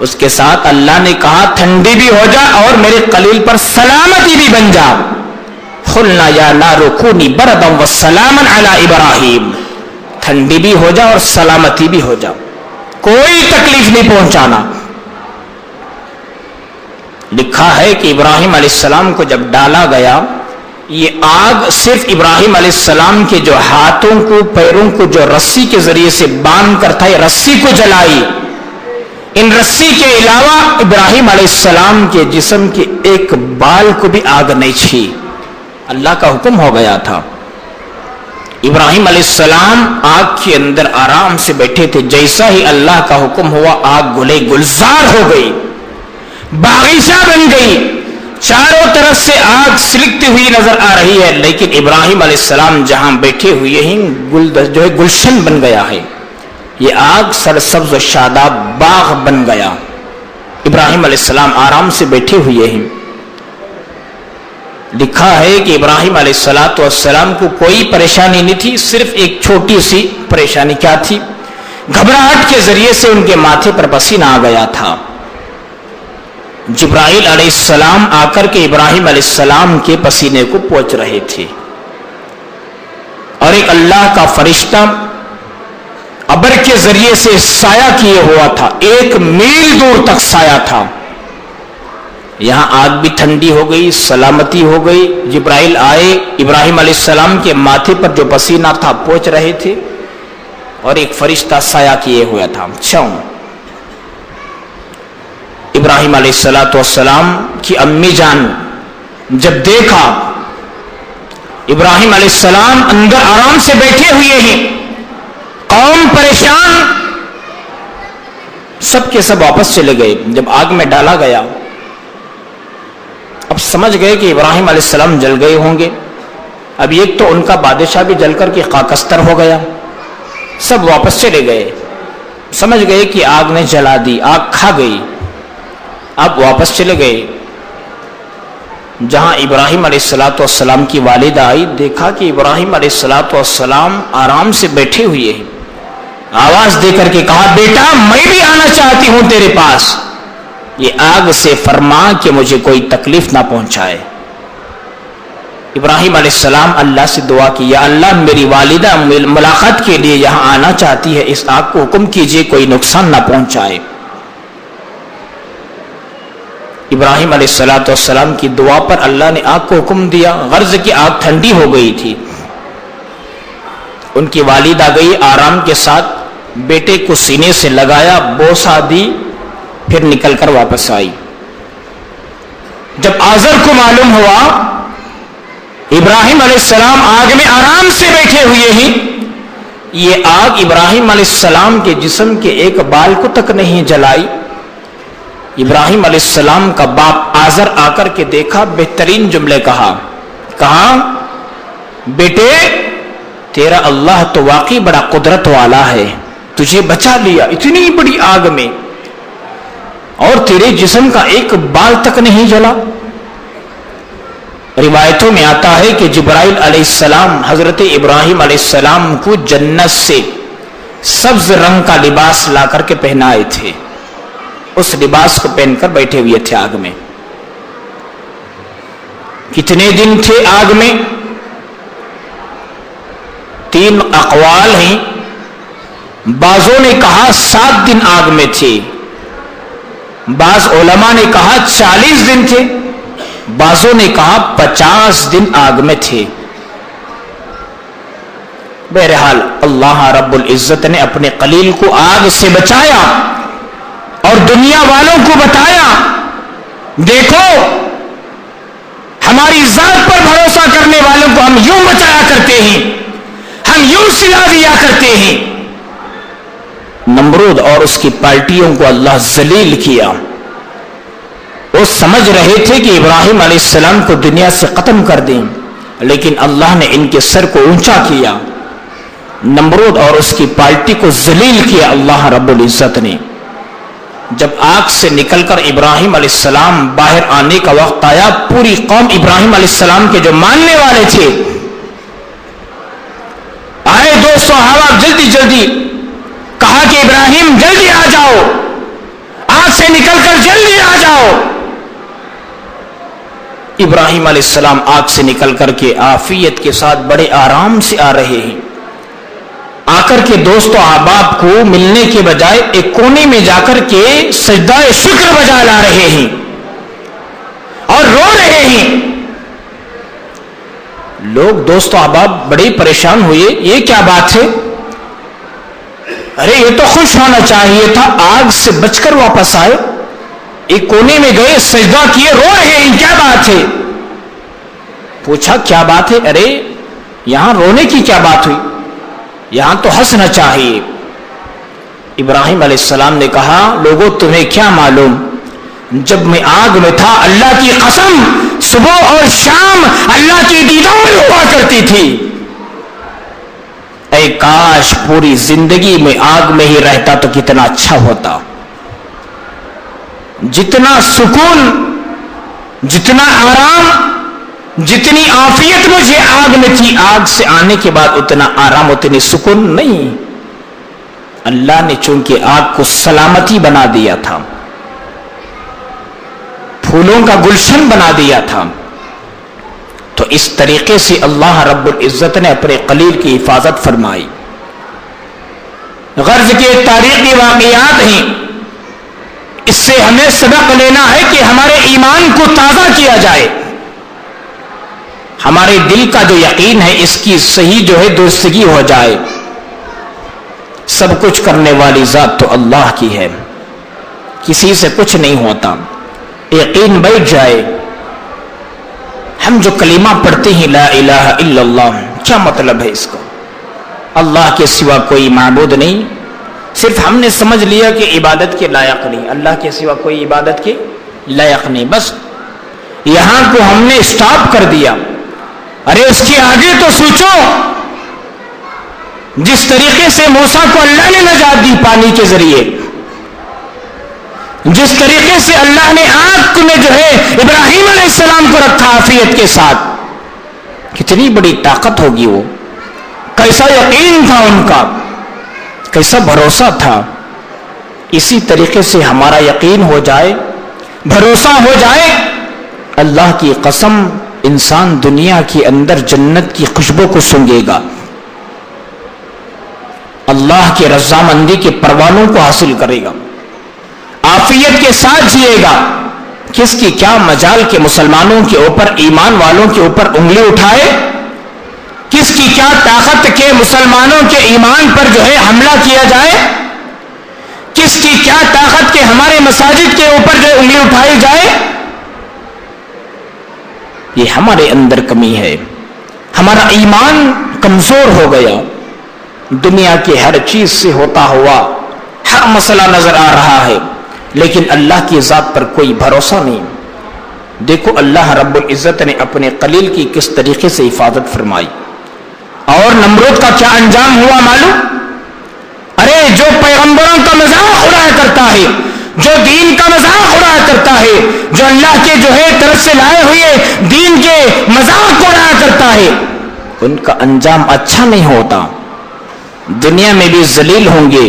اس کے ساتھ اللہ نے کہا ٹھنڈی بھی ہو جا اور میرے خلیل پر سلامتی بھی بن جا۔ قلنا یا نار کونی بردا والسلاما علی ابراہیم، ٹھنڈی بھی ہو جا اور سلامتی بھی ہو جا، کوئی تکلیف نہیں پہنچانا۔ لکھا ہے کہ ابراہیم علیہ السلام کو جب ڈالا گیا، یہ آگ صرف ابراہیم علیہ السلام کے جو ہاتھوں کو پیروں کو جو رسی کے ذریعے سے باندھ کر تھا، یہ رسی کو جلائی۔ ان رسی کے علاوہ ابراہیم علیہ السلام کے جسم کے ایک بال کو بھی آگ نہیں چھی، اللہ کا حکم ہو گیا تھا۔ ابراہیم علیہ السلام آگ کے اندر آرام سے بیٹھے تھے، جیسا ہی اللہ کا حکم ہوا آگ گلے گلزار ہو گئی، باغیچہ بن گئی، چاروں طرف سے آگ سلکتی ہوئی نظر آ رہی ہے، لیکن ابراہیم علیہ السلام جہاں بیٹھے ہوئے ہیں جو ہے گلشن بن گیا ہے، یہ آگ سرسبز و شاداب باغ بن گیا۔ ابراہیم علیہ السلام آرام سے بیٹھے ہوئے ہیں۔ لکھا ہے کہ ابراہیم علیہ السلام کو کوئی پریشانی نہیں تھی، صرف ایک چھوٹی سی پریشانی کیا تھی؟ گھبراہٹ کے ذریعے سے ان کے ماتھے پر پسینہ آ گیا تھا۔ جبرائیل علیہ السلام آ کر کے ابراہیم علیہ السلام کے پسینے کو پوچھ رہے تھے، اور ایک اللہ کا فرشتہ ابر کے ذریعے سے سایہ کیے ہوا تھا، 1 میل دور تک سایہ تھا۔ یہاں آگ بھی ٹھنڈی ہو گئی، سلامتی ہو گئی۔ جبرائیل آئے، ابراہیم علیہ السلام کے ماتھے پر جو پسینہ تھا پوچھ رہے تھے، اور ایک فرشتہ سایہ کیے ہوا تھا۔ ابراہیم علیہ السلام کی امی جان جب دیکھا ابراہیم علیہ السلام اندر آرام سے بیٹھے ہوئے ہیں، قوم پریشان، سب کے سب واپس چلے گئے۔ جب آگ میں ڈالا گیا، اب سمجھ گئے کہ ابراہیم علیہ السلام جل گئے ہوں گے۔ اب ایک تو ان کا بادشاہ بھی جل کر کے خاکستر ہو گیا، سب واپس چلے گئے، سمجھ گئے کہ آگ نے جلا دی، آگ کھا گئی. اب واپس چلے گئے. جہاں ابراہیم علیہ السلام کی والدہ آئی، دیکھا کہ ابراہیم علیہ السلام آرام سے بیٹھے ہوئے ہیں. آواز دے کر کے کہا بیٹا میں بھی آنا چاہتی ہوں تیرے پاس، یہ آگ سے فرما کہ مجھے کوئی تکلیف نہ پہنچائے. ابراہیم علیہ السلام اللہ سے دعا کی، یا اللہ میری والدہ ملاقات کے لیے یہاں آنا چاہتی ہے، اس آگ کو حکم کیجئے کوئی نقصان نہ پہنچائے. ابراہیم علیہ السلام کی دعا پر اللہ نے آگ کو حکم دیا. غرض کی آگ ٹھنڈی ہو گئی تھی. ان کی والدہ گئی، آرام کے ساتھ بیٹے کو سینے سے لگایا، بوسہ دی، پھر نکل کر واپس آئی. جب آزر کو معلوم ہوا ابراہیم علیہ السلام آگ میں آرام سے بیٹھے ہوئے ہیں، یہ آگ ابراہیم علیہ السلام کے جسم کے ایک بال کو تک نہیں جلائی. ابراہیم علیہ السلام کا باپ آزر آ کر کے دیکھا، بہترین جملے کہا بیٹے تیرا اللہ تو واقعی بڑا قدرت والا ہے، تجھے بچا لیا اتنی بڑی آگ میں اور تیرے جسم کا ایک بال تک نہیں جلا. روایتوں میں آتا ہے کہ جبرائیل علیہ السلام حضرت ابراہیم علیہ السلام کو جنت سے سبز رنگ کا لباس لا کر کے پہنائے تھے. اس لباس کو پہن کر بیٹھے ہوئے تھے آگ میں. کتنے دن تھے آگ میں؟ 3 اقوال ہیں. بعضوں نے کہا 7 دن آگ میں تھے، بعض علماء نے کہا 40 دن تھے، بعضوں نے کہا 50 دن آگ میں تھے. بہرحال اللہ رب العزت نے اپنے خلیل کو آگ سے بچایا اور دنیا والوں کو بتایا دیکھو ہماری ذات پر بھروسہ کرنے والوں کو ہم یوں بچایا کرتے ہیں، ہم یوں سلا دیا کرتے ہیں. نمرود اور اس کی پارٹیوں کو اللہ ذلیل کیا. وہ سمجھ رہے تھے کہ ابراہیم علیہ السلام کو دنیا سے ختم کر دیں، لیکن اللہ نے ان کے سر کو اونچا کیا. نمرود اور اس کی پارٹی کو ذلیل کیا اللہ رب العزت نے. جب آگ سے نکل کر ابراہیم علیہ السلام باہر آنے کا وقت آیا، پوری قوم ابراہیم علیہ السلام کے جو ماننے والے تھے آئے. 2 صحابہ جلدی کہا کہ ابراہیم جلدی آ جاؤ، آگ سے نکل کر جلدی آ جاؤ. ابراہیم علیہ السلام آگ سے نکل کر کے عافیت کے ساتھ بڑے آرام سے آ رہے ہیں. آ کر کے دوست و احباب کو ملنے کے بجائے ایک کونے میں جا کر کے سجدہ شکر بجا لا رہے ہیں اور رو رہے ہیں. لوگ دوست و احباب بڑے پریشان ہوئے، یہ کیا بات ہے؟ ارے یہ تو خوش ہونا چاہیے تھا، آگ سے بچ کر واپس آئے، ایک کونے میں گئے سجدہ کیے، رو رہے ہیں، کیا بات ہے؟ پوچھا کیا بات ہے؟ ارے یہاں رونے کی کیا بات ہوئی، یہاں تو ہنسنا چاہیے. ابراہیم علیہ السلام نے کہا لوگوں تمہیں کیا معلوم، جب میں آگ میں تھا اللہ کی قسم صبح اور شام اللہ کی دیدار ہوا کرتی تھی. اے کاش پوری زندگی میں آگ میں ہی رہتا تو کتنا اچھا ہوتا. جتنا سکون، جتنا آرام، جتنی عافیت مجھے آگ میں تھی، آگ سے آنے کے بعد اتنا آرام، اتنی سکون نہیں. اللہ نے چونکہ آگ کو سلامتی بنا دیا تھا، پھولوں کا گلشن بنا دیا تھا، تو اس طریقے سے اللہ رب العزت نے اپنے خلیل کی حفاظت فرمائی. غرض کے تاریخی واقعات ہیں، اس سے ہمیں سبق لینا ہے کہ ہمارے ایمان کو تازہ کیا جائے، ہمارے دل کا جو یقین ہے اس کی صحیح جو ہے درستگی ہو جائے. سب کچھ کرنے والی ذات تو اللہ کی ہے، کسی سے کچھ نہیں ہوتا. یقین بیٹھ جائے. ہم جو کلمہ پڑھتے ہیں لا الہ الا اللہ، کیا مطلب ہے اس کا؟ اللہ کے سوا کوئی معبود نہیں، صرف ہم نے سمجھ لیا کہ عبادت کے لائق نہیں، اللہ کے سوا کوئی عبادت کے لائق نہیں، بس یہاں کو ہم نے اسٹاپ کر دیا. ارے اس کے آگے تو سوچو، جس طریقے سے موسیٰ کو اللہ نے نجات دی پانی کے ذریعے، جس طریقے سے اللہ نے آگ میں جو ہے ابراہیم علیہ السلام کو رکھا عافیت کے ساتھ، کتنی بڑی طاقت ہوگی وہ، کیسا یقین تھا ان کا، کیسا بھروسہ تھا۔ اسی طریقے سے ہمارا یقین ہو جائے، بھروسہ ہو جائے، اللہ کی قسم انسان دنیا کے اندر جنت کی خوشبو کو سونگھے گا، اللہ کے رضامندی کے پروانوں کو حاصل کرے گا، عافیت کے ساتھ جیے گا۔ کس کی کیا مجال کے مسلمانوں کے اوپر، ایمان والوں کے اوپر انگلی اٹھائے، کس کی کیا طاقت کے مسلمانوں کے ایمان پر جو ہے حملہ کیا جائے، کس کی کیا طاقت کے ہمارے مساجد کے اوپر جو انگلی اٹھائی جائے۔ یہ ہمارے اندر کمی ہے، ہمارا ایمان کمزور ہو گیا، دنیا کے ہر چیز سے ہوتا ہوا ہر مسئلہ نظر آ رہا ہے، لیکن اللہ کی ذات پر کوئی بھروسہ نہیں۔ دیکھو اللہ رب العزت نے اپنے قلیل کی کس طریقے سے حفاظت فرمائی، اور نمرود کا کیا انجام ہوا معلوم؟ ارے جو پیغمبروں کا مذاق اڑایا کرتا ہے، جو دین کا مذاق اڑایا کرتا ہے، جو اللہ کے جو ہے طرف سے لائے ہوئے دین کے مذاق اڑایا کرتا ہے، ان کا انجام اچھا نہیں ہوتا، دنیا میں بھی ذلیل ہوں گے،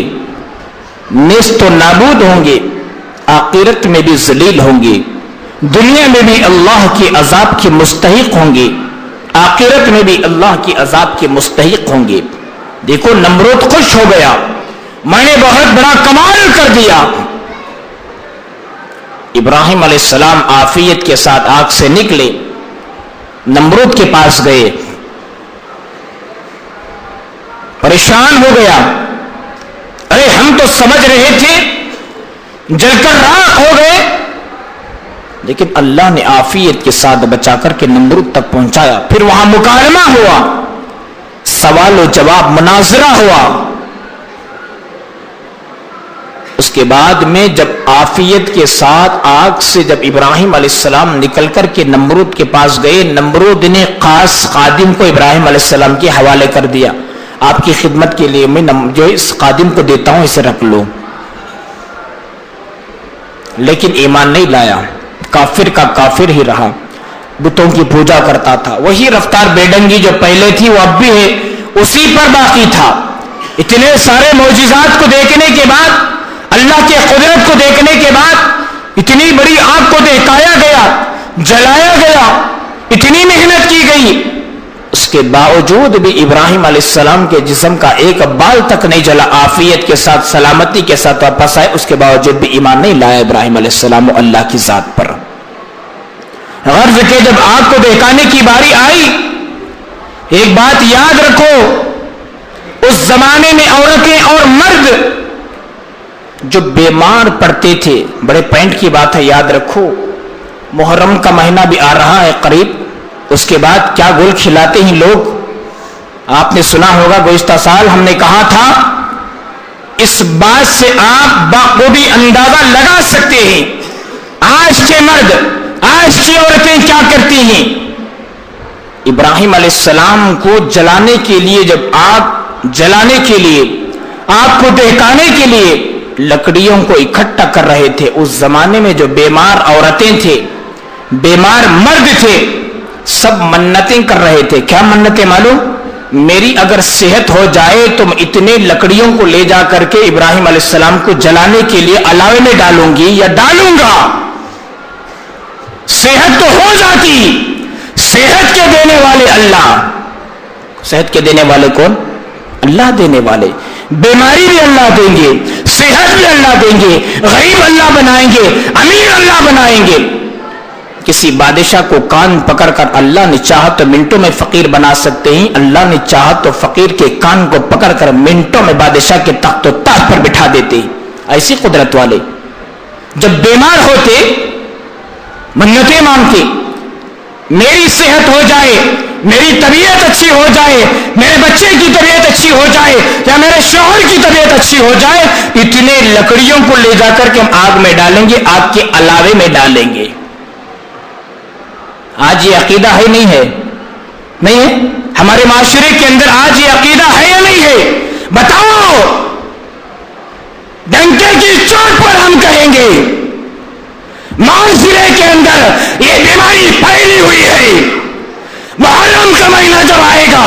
نیست و نابود ہوں گے، آخرت میں بھی ذلیل ہوں گے، دنیا میں بھی اللہ کے عذاب کے مستحق ہوں گے، آخرت میں بھی اللہ کے عذاب کے مستحق ہوں گے۔ دیکھو نمرود خوش ہو گیا، میں نے بہت بڑا کمال کر دیا۔ ابراہیم علیہ السلام عافیت کے ساتھ آگ سے نکلے، نمرود کے پاس گئے، پریشان ہو گیا، ارے ہم تو سمجھ رہے تھے جل کر راکھ ہو گئے، لیکن اللہ نے عافیت کے ساتھ بچا کر کے نمرود تک پہنچایا۔ پھر وہاں مکالمہ ہوا، سوال و جواب، مناظرہ ہوا۔ اس کے بعد میں جب عافیت کے ساتھ آگ سے جب ابراہیم علیہ السلام نکل کر کے نمرود کے پاس گئے، نمرود نے خاص خادم کو ابراہیم علیہ السلام کے حوالے کر دیا، آپ کی خدمت کے لیے میں جو اس خادم کو دیتا ہوں اسے رکھ لو، لیکن ایمان نہیں لایا، کافر کا کافر ہی رہا، بتوں کی پوجا کرتا تھا، وہی رفتار بے ڈنگی جو پہلے تھی وہ اب بھی ہے، اسی پر باقی تھا۔ اتنے سارے معجزات کو دیکھنے کے بعد، اللہ کے قدرت کو دیکھنے کے بعد، اتنی بڑی آگ کو دہکایا گیا، جلایا گیا، اتنی محنت کی گئی، اس کے باوجود بھی ابراہیم علیہ السلام کے جسم کا ایک بال تک نہیں جلا، عافیت کے ساتھ سلامتی کے ساتھ واپس آئے، اس کے باوجود بھی ایمان نہیں لایا ابراہیم علیہ السلام اللہ کی ذات پر۔ غرض کہ جب آگ کو دہکانے کی باری آئی، ایک بات یاد رکھو، اس زمانے میں عورتیں اور مرد جو بیمار پڑتے تھے، بڑے پینٹ کی بات ہے، یاد رکھو، محرم کا مہینہ بھی آ رہا ہے قریب، اس کے بعد کیا گل کھلاتے ہیں لوگ، آپ نے سنا ہوگا گزشتہ سال ہم نے کہا تھا، اس بات سے آپ بخوبی اندازہ لگا سکتے ہیں آج کے مرد، آج کی عورتیں کیا کرتی ہیں۔ ابراہیم علیہ السلام کو جلانے کے لیے، جب آگ جلانے کے لیے، آگ کو دہکانے کے لیے لکڑیوں کو اکٹھا کر رہے تھے، اس زمانے میں جو بیمار عورتیں تھے، بیمار مرد تھے، سب منتیں کر رہے تھے۔ کیا منتیں معلوم؟ میری اگر صحت ہو جائے تو میں اتنے لکڑیوں کو لے جا کر کے ابراہیم علیہ السلام کو جلانے کے لیے الاوے میں ڈالوں گی یا ڈالوں گا، صحت تو ہو جاتی۔ صحت کے دینے والے اللہ، صحت کے دینے والے کون؟ اللہ دینے والے، بیماری بھی اللہ دیں گے، صحت بھی اللہ دیں گے، غریب اللہ بنائیں گے، امیر اللہ بنائیں گے۔ کسی بادشاہ کو کان پکڑ کر اللہ نے چاہا تو منٹوں میں فقیر بنا سکتے ہیں، اللہ نے چاہا تو فقیر کے کان کو پکڑ کر منٹوں میں بادشاہ کے تخت و تاج پر بٹھا دیتے ہیں، ایسی قدرت والے۔ جب بیمار ہوتے منتیں مانگتے، میری صحت ہو جائے، میری طبیعت اچھی ہو جائے، میرے بچے کی طبیعت اچھی ہو جائے، یا میرے شوہر کی طبیعت اچھی ہو جائے، اتنے لکڑیوں کو لے جا کر کے ہم آگ میں ڈالیں گے، آگ کے الاوے میں ڈالیں گے۔ آج یہ عقیدہ ہے نہیں ہے؟ نہیں ہے؟ ہمارے معاشرے کے اندر آج یہ عقیدہ ہے یا نہیں ہے؟ بتاؤ. ڈنکے کی چوٹ پر ہم کہیں گے معاشرے کے اندر یہ بیماری پھیلی ہوئی ہے. محرم کا مہینہ جب آئے گا،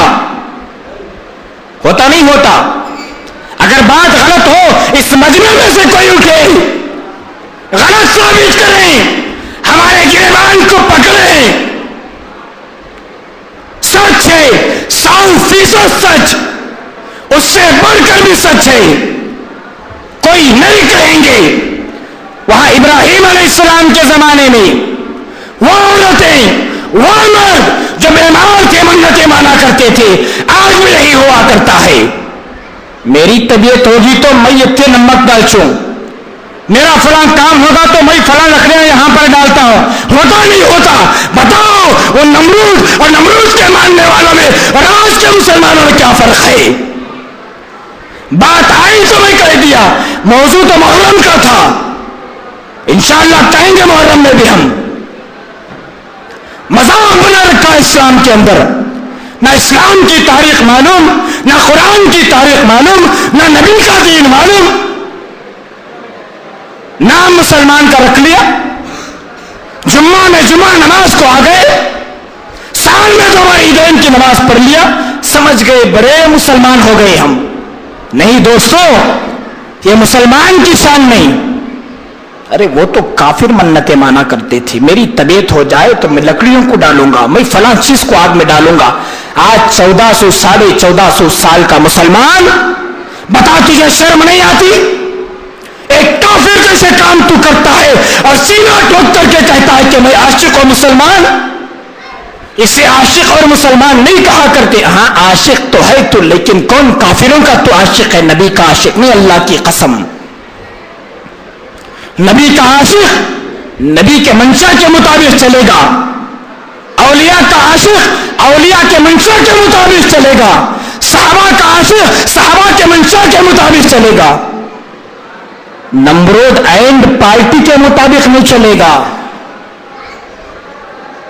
ہوتا نہیں ہوتا، اگر بات غلط ہو اس مجمع میں سے کوئی اٹھے غلط ثابت کریں، ہمارے گریبان کو پکڑیں. سچ ہے 100% سچ، اس سے بڑھ کر بھی سچ ہے. کوئی نہیں کہیں گے وہاں ابراہیم علیہ السلام کے زمانے میں وہ عورتیں وہ مرد جو بیمار کے منتیں مانا کرتے تھے آج بھی یہی ہوا کرتا ہے. میری طبیعت ہوگی تو میں اتنے نمک ڈالچوں، میرا فلاں کام ہوگا تو میں فلاں لکڑیاں یہاں پر ڈالتا ہوں. ہوتا نہیں ہوتا. بتاؤ وہ نمرود اور نمرود کے ماننے والوں میں اور آج کے مسلمانوں میں کیا فرق ہے؟ بات آئی تو میں کہہ دیا. موضوع تو محرم کا تھا، انشاءاللہ کہیں گے محرم میں بھی ہم. مذاق بنا رکھا ہے اسلام کے اندر. نہ اسلام کی تاریخ معلوم، نہ قرآن کی تاریخ معلوم، نہ نبی کا دین معلوم. نام مسلمان کا رکھ لیا، جمعہ میں جمعہ نماز کو آ گئے، سال میں 2 عیدین کی نماز پڑھ لیا، سمجھ گئے بڑے مسلمان ہو گئے ہم. نہیں دوستو، یہ مسلمان کی شان نہیں. ارے وہ تو کافر منتیں مانا کرتے تھے. میری طبیعت ہو جائے تو میں لکڑیوں کو ڈالوں گا، میں فلاں چیز کو آگ میں ڈالوں گا. آج 1400 1450 سال کا مسلمان بتا تجھے شرم نہیں آتی؟ ایک کافر جیسے کام تو کرتا ہے اور سینہ ٹھوک کر کے کہتا ہے کہ میں عاشق و مسلمان. اسے عاشق اور مسلمان نہیں کہا کرتے. ہاں عاشق تو ہے تو، لیکن کون کافروں کا تو عاشق ہے، نبی کا عاشق نہیں. اللہ کی قسم، نبی کا عاشق نبی کے منشا کے مطابق چلے گا. اولیاء کا عاشق اولیاء کے منشا کے مطابق چلے گا. صحابہ کا عاشق صحابہ کے منشا کے مطابق چلے گا. نمرود اینڈ پارٹی کے مطابق نہیں چلے گا.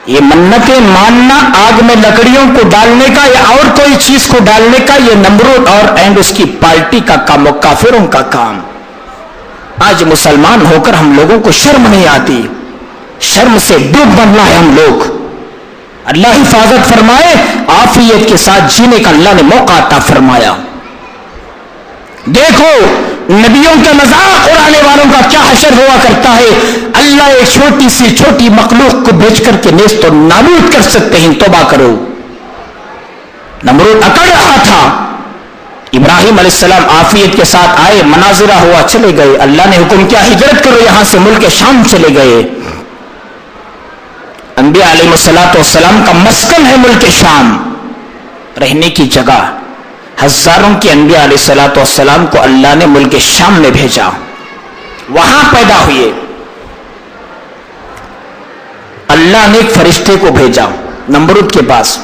یہ منتیں ماننا، آگ میں لکڑیوں کو ڈالنے کا یا اور کوئی چیز کو ڈالنے کا، یہ نمرود اور اینڈ اس کی پارٹی کا کام، کافروں کا کام. آج مسلمان ہو کر ہم لوگوں کو شرم نہیں آتی. شرم سے ڈوب بننا ہے ہم لوگ. اللہ حفاظت فرمائے. عافیت کے ساتھ جینے کا اللہ نے موقع عطا فرمایا. دیکھو نبیوں کے مذاق اڑانے والوں کا کیا حشر ہوا کرتا ہے. اللہ ایک چھوٹی سی چھوٹی مخلوق کو بھیج کر کے نیست و نابود کر سکتے ہیں. توبہ کرو. نمرود اکڑ رہا تھا، ابراہیم علیہ السلام عافیت کے ساتھ آئے، مناظرہ ہوا، چلے گئے. اللہ نے حکم کیا ہجرت کرو یہاں سے، ملک شام چلے گئے. انبیاء علیہ السلام کا مسکن ہے ملک شام، رہنے کی جگہ. ہزاروں کے انبیاء علیہ السلام کو اللہ نے ملک شام میں بھیجا، وہاں پیدا ہوئے. اللہ نے ایک فرشتے کو بھیجا نمرود کے پاس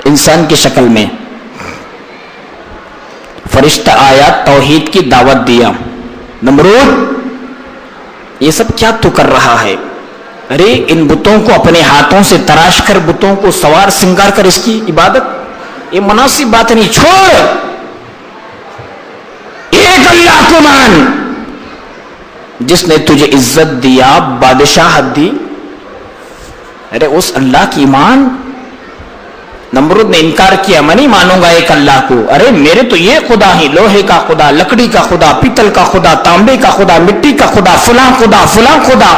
انسان کی شکل میں. فرشتہ آیا، توحید کی دعوت دیا. نمرود یہ سب کیا تو کر رہا ہے؟ ارے ان بتوں کو اپنے ہاتھوں سے تراش کر، بتوں کو سوار سنگار کر اس کی عبادت، یہ مناسب بات نہیں. چھوڑ، ایک اللہ کو مان جس نے تجھے عزت دیا، بادشاہت دی. ارے اس اللہ کی مان. نمرود نے انکار کیا، میں نہیں مانوں گا ایک اللہ کو. ارے میرے تو یہ خدا ہی، لوہے کا خدا، لکڑی کا خدا، پیتل کا خدا، تانبے کا خدا، مٹی کا خدا، فلاں خدا فلاں خدا.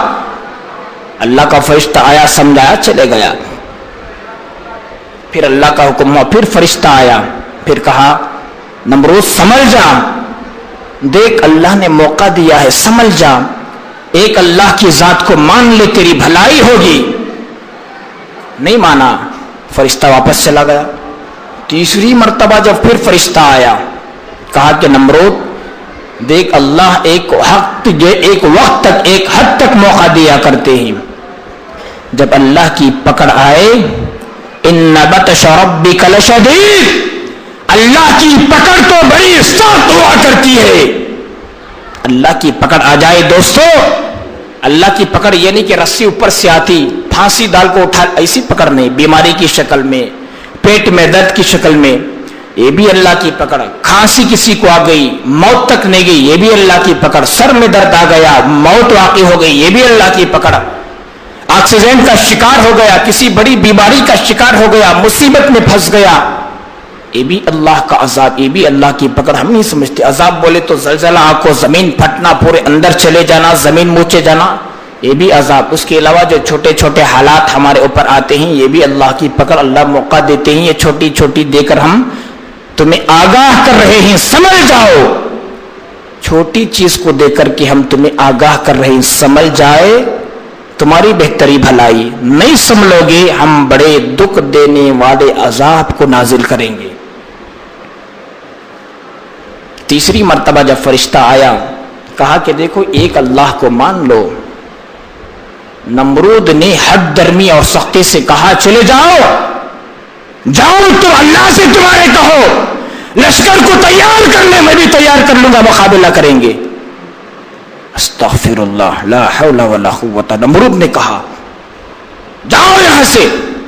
اللہ کا فرشتہ آیا، سمجھایا، چلے گیا. پھر اللہ کا حکم ہوا، پھر فرشتہ آیا، پھر کہا نمرود سمجھ جا، دیکھ اللہ نے موقع دیا ہے، سمجھ جا، ایک اللہ کی ذات کو مان لے، تیری بھلائی ہوگی. نہیں مانا، فرشتہ واپس چلا گیا. تیسری مرتبہ جب پھر فرشتہ آیا، کہا کہ نمرود دیکھ اللہ ایک وقت تک، ایک حد تک موقع دیا کرتے ہیں. جب اللہ کی پکڑ آئے، ان بطش ربک لشدید، اللہ کی پکڑ تو بڑی سخت ہوا کرتی ہے. اللہ کی پکڑ آ جائے دوستو، اللہ کی پکڑ یہ نہیں کہ رسی اوپر سے آتی، پھانسی ڈال کو اٹھا، ایسی پکڑ نہیں. بیماری کی شکل میں، پیٹ میں درد کی شکل میں، یہ بھی اللہ کی پکڑ، کھانسی کسی کو آ گئی موت تک نہیں گئی، یہ بھی اللہ کی پکڑ، سر میں درد آ گیا موت واقع ہو گئی، یہ بھی اللہ کی پکڑ، ایکسیڈنٹ کا شکار ہو گیا، کسی بڑی بیماری کا شکار ہو گیا، مصیبت میں پھنس گیا، یہ بھی اللہ کا عذاب، یہ بھی اللہ کی پکڑ. ہم نہیں سمجھتے. عذاب بولے تو زلزلہ، آنکھوں زمین پھٹنا، پورے اندر چلے جانا، زمین موچے جانا، یہ بھی عذاب. اس کے علاوہ جو چھوٹے چھوٹے حالات ہمارے اوپر آتے ہیں یہ بھی اللہ کی پکڑ. اللہ موقع دیتے ہیں، یہ چھوٹی چھوٹی دے کر ہم تمہیں آگاہ کر رہے ہیں، سمجھ جاؤ. چھوٹی چیز کو دے کر کے ہم تمہیں آگاہ کر رہے ہیں، سمجھ جائے تمہاری بہتری بھلائی. نہیں سمجھو گے ہم بڑے دکھ دینے والے عذاب کو نازل کریں گے. تیسری مرتبہ جب فرشتہ آیا کہا کہ دیکھو ایک اللہ کو مان لو. نمرود نے حد درمی اور سختی سے کہا چلے جاؤ تو اللہ سے تمہارے کہو لشکر کو تیار کر لے، میں بھی تیار کر لوں گا، مقابلہ کریں گے. استغفر اللہ، لا حول ولا قوت. نمرود نے کہا جاؤ یہاں سے،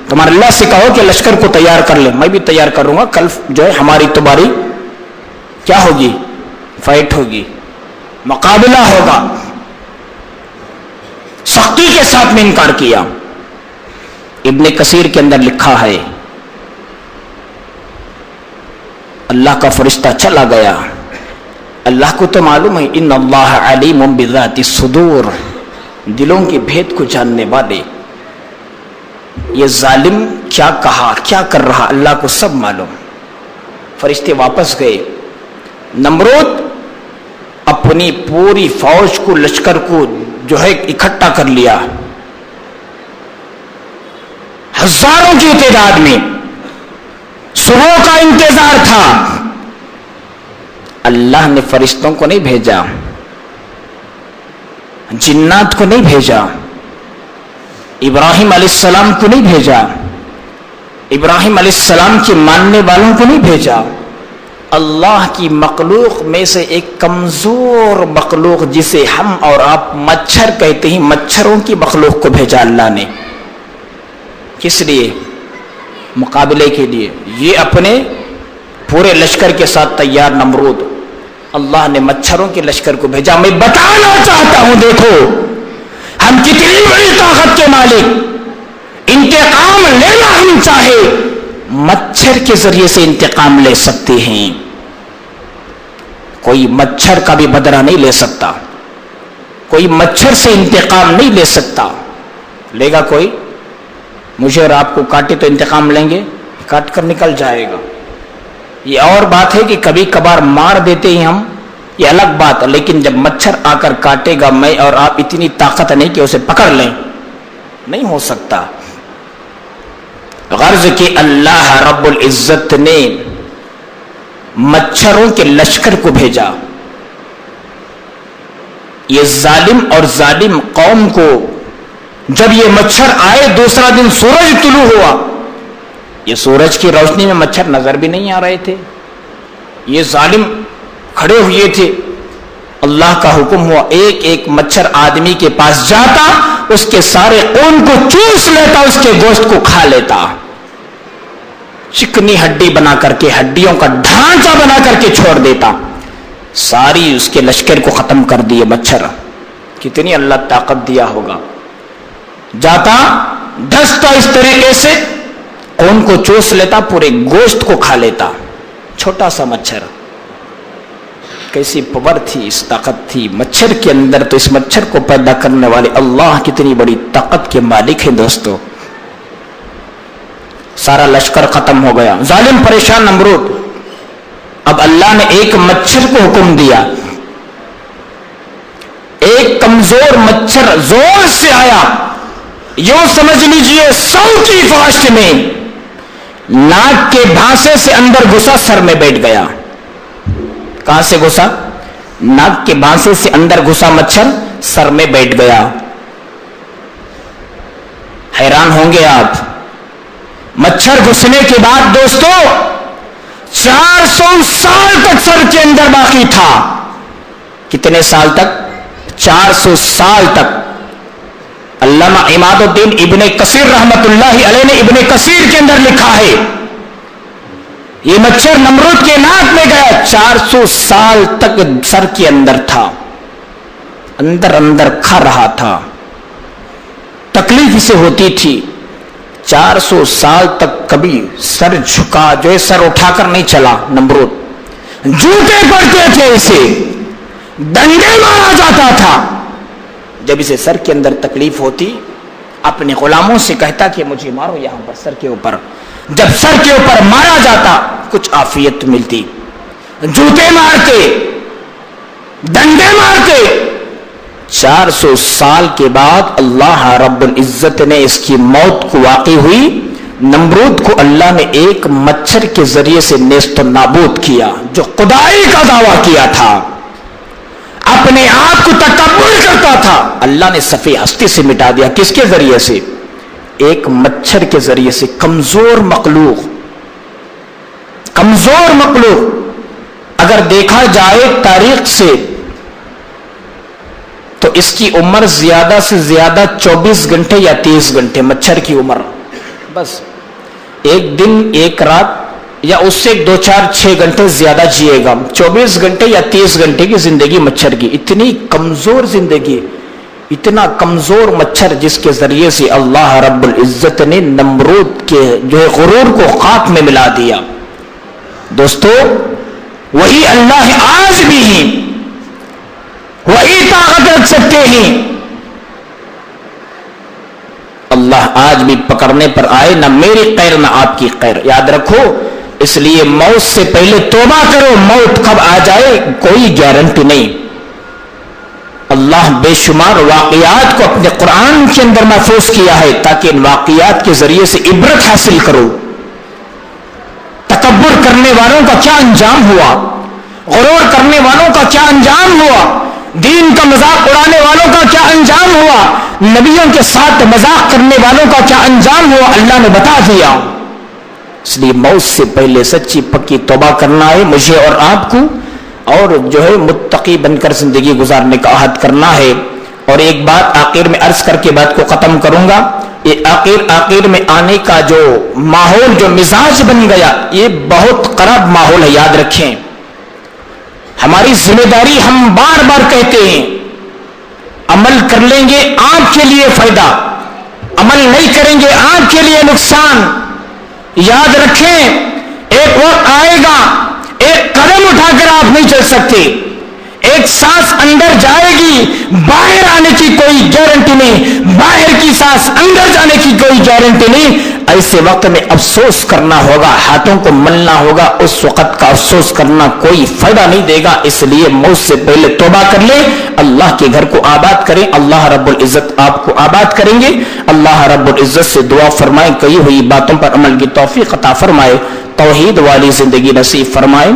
تمہارے اللہ سے کہو کہ لشکر کو تیار کر لے، میں بھی تیار کروں گا. کل جو ہے ہماری تمہاری کیا ہوگی؟ فائٹ ہوگی، مقابلہ ہوگا. سختی کے ساتھ میں انکار کیا. ابن کثیر کے اندر لکھا ہے اللہ کا فرشتہ چلا گیا. اللہ کو تو معلوم ہے ان اللہ علیم بذات الصدور، دلوں کے بھید کو جاننے والے. یہ ظالم کیا کہا، کیا کر رہا، اللہ کو سب معلوم. فرشتے واپس گئے. نمرود اپنی پوری فوج کو، لشکر کو جو ہے اکٹھا کر لیا، ہزاروں کی تعداد میں. صبح کا انتظار تھا. اللہ نے فرشتوں کو نہیں بھیجا، جنات کو نہیں بھیجا، ابراہیم علیہ السلام کو نہیں بھیجا، ابراہیم علیہ السلام کے ماننے والوں کو نہیں بھیجا. اللہ کی مخلوق میں سے ایک کمزور مخلوق جسے ہم اور آپ مچھر کہتے ہیں، مچھروں کی مخلوق کو بھیجا اللہ نے. کس لیے؟ مقابلے کے لیے. یہ اپنے پورے لشکر کے ساتھ تیار نمرود. اللہ نے مچھروں کے لشکر کو بھیجا. میں بتانا چاہتا ہوں دیکھو ہم کتنی بڑی طاقت کے مالک. انتقام لینا ہم چاہے مچھر کے ذریعے سے انتقام لے سکتے ہیں. کوئی مچھر کا بھی بدلہ نہیں لے سکتا، کوئی مچھر سے انتقام نہیں لے سکتا. لے گا کوئی؟ مجھے اور آپ کو کاٹے تو انتقام لیں گے؟ کاٹ کر نکل جائے گا. یہ اور بات ہے کہ کبھی کبھار مار دیتے ہیں ہم، یہ الگ بات. لیکن جب مچھر آ کر کاٹے گا، میں اور آپ اتنی طاقت نہیں کہ اسے پکڑ لیں، نہیں ہو سکتا. غرض کہ اللہ رب العزت نے مچھروں کے لشکر کو بھیجا. یہ ظالم اور ظالم قوم کو جب یہ مچھر آئے، دوسرا دن سورج طلوع ہوا. یہ سورج کی روشنی میں مچھر نظر بھی نہیں آ رہے تھے. یہ ظالم کھڑے ہوئے تھے. اللہ کا حکم ہوا ایک ایک مچھر آدمی کے پاس جاتا، اس کے سارے خون کو چوس لیتا، اس کے گوشت کو کھا لیتا. چکنی ہڈی بنا کر کے، ہڈیوں کا ڈھانچہ بنا کر کے چھوڑ دیتا. ساری اس کے لشکر کو ختم کر دیے مچھر. کتنی اللہ طاقت دیا ہوگا. جاتا دھستا اس طریقے سے، خون کو چوس لیتا، پورے گوشت کو کھا لیتا. چھوٹا سا مچھر. کیسی پاور تھی، اس طاقت تھی مچھر کے اندر. تو اس مچھر کو پیدا کرنے والے اللہ کتنی بڑی طاقت کے مالک ہیں دوستو. سارا لشکر ختم ہو گیا. ظالم پریشان نمرود. اب اللہ نے ایک مچھر کو حکم دیا. ایک کمزور مچھر زور سے آیا، یوں سمجھ لیجئے 100 کی فاشت میں، ناک کے بھانسے سے اندر گھسا، سر میں بیٹھ گیا. کہاں سے گھسا؟ ناک کے بھانسے سے اندر گھسا مچھر، سر میں بیٹھ گیا. حیران ہوں گے آپ. مچھر گھسنے کے بعد دوستو 400 سال تک سر کے اندر باقی تھا. کتنے سال تک؟ 400 سال تک. علامہ عماد الدین ابن کثیر رحمت اللہ علیہ نے ابن کثیر کے اندر لکھا ہے یہ مچھر نمرود کے ناک میں گیا, 400 سال تک سر کے اندر تھا, اندر اندر کھا رہا تھا, تکلیف اسے ہوتی تھی. 400 سال تک کبھی سر جھکا, جو ہے سر اٹھا کر نہیں چلا نمرود. جوتے پڑتے تھے اسے, ڈنڈے مارا جاتا تھا. جب اسے سر کے اندر تکلیف ہوتی اپنے غلاموں سے کہتا کہ مجھے مارو یہاں پر سر کے اوپر. جب سر کے اوپر مارا جاتا کچھ عافیت ملتی. جوتے مارتے, ڈنڈے مارتے. 400 سال کے بعد اللہ رب العزت نے اس کی موت کو واقع ہوئی. نمرود کو اللہ نے ایک مچھر کے ذریعے سے نیست و نابود کیا, جو خدائی کا دعویٰ کیا تھا, اپنے آپ کو تکبر کرتا تھا, اللہ نے صفحہ ہستی سے مٹا دیا. کس کے ذریعے سے؟ ایک مچھر کے ذریعے سے. کمزور مخلوق, کمزور مخلوق. اگر دیکھا جائے تاریخ سے تو اس کی عمر زیادہ سے زیادہ 24 گھنٹے یا 30 گھنٹے مچھر کی عمر. بس ایک دن ایک رات یا اس سے 2-4-6 گھنٹے زیادہ جیے گا. 24 گھنٹے یا 30 گھنٹے کی زندگی مچھر کی. اتنی کمزور زندگی, اتنا کمزور مچھر جس کے ذریعے سے اللہ رب العزت نے نمرود کے جو ہے غرور کو خاک میں ملا دیا. دوستو وہی اللہ آج بھی ہیں, وہی طاقت رکھ سکتے ہیں. اللہ آج بھی پکڑنے پر آئے, نہ میری خیر نہ آپ کی خیر. یاد رکھو, اس لیے موت سے پہلے توبہ کرو. موت کب آ جائے کوئی گارنٹی نہیں. اللہ بے شمار واقعات کو اپنے قرآن کے اندر محفوظ کیا ہے تاکہ ان واقعات کے ذریعے سے عبرت حاصل کرو. تکبر کرنے والوں کا کیا انجام ہوا, غرور کرنے والوں کا کیا انجام ہوا, دین کا مذاق اڑانے والوں کا کیا انجام ہوا, نبیوں کے ساتھ مذاق کرنے والوں کا کیا انجام ہوا, اللہ نے بتا دیا. اس لیے موت سے پہلے سچی پکی توبہ کرنا ہے مجھے اور آپ کو, اور جو ہے متقی بن کر زندگی گزارنے کا عہد کرنا ہے. اور ایک بات آخر میں عرض کر کے بات کو ختم کروں گا. یہ آخر میں آنے کا جو ماحول, جو مزاج بن گیا, یہ بہت خراب ماحول ہے. یاد رکھیں, ہماری ذمہ داری, ہم بار بار کہتے ہیں عمل کر لیں گے آپ کے لیے فائدہ, عمل نہیں کریں گے آپ کے لیے نقصان. یاد رکھیں ایک وقت آئے گا, ایک قدم اٹھا کر آپ نہیں چل سکتے, ایک سانس اندر جائے گی, باہر آنے کی کوئی گارنٹی نہیں, باہر کی سانس اندر جانے کی کوئی گارنٹی نہیں. ایسے وقت میں افسوس کرنا ہوگا, ہاتھوں کو ملنا ہوگا. اس وقت کا افسوس کرنا کوئی فائدہ نہیں دے گا. اس لیے موت سے پہلے توبہ کر لیں, اللہ کے گھر کو آباد کریں. اللہ رب العزت آپ کو آباد کریں گے. اللہ رب العزت سے دعا فرمائیں, کہی ہوئی باتوں پر عمل کی توفیق عطا فرمائے, توحید والی زندگی نصیب فرمائے,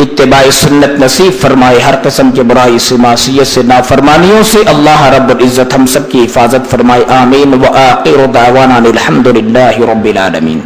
اتباع سنت نصیب فرمائے, ہر قسم کے برائی سے, معصیت سے, نافرمانیوں سے اللہ رب العزت ہم سب کی حفاظت فرمائے. آمین. وآخر دعوانا الحمد للہ رب العالمین.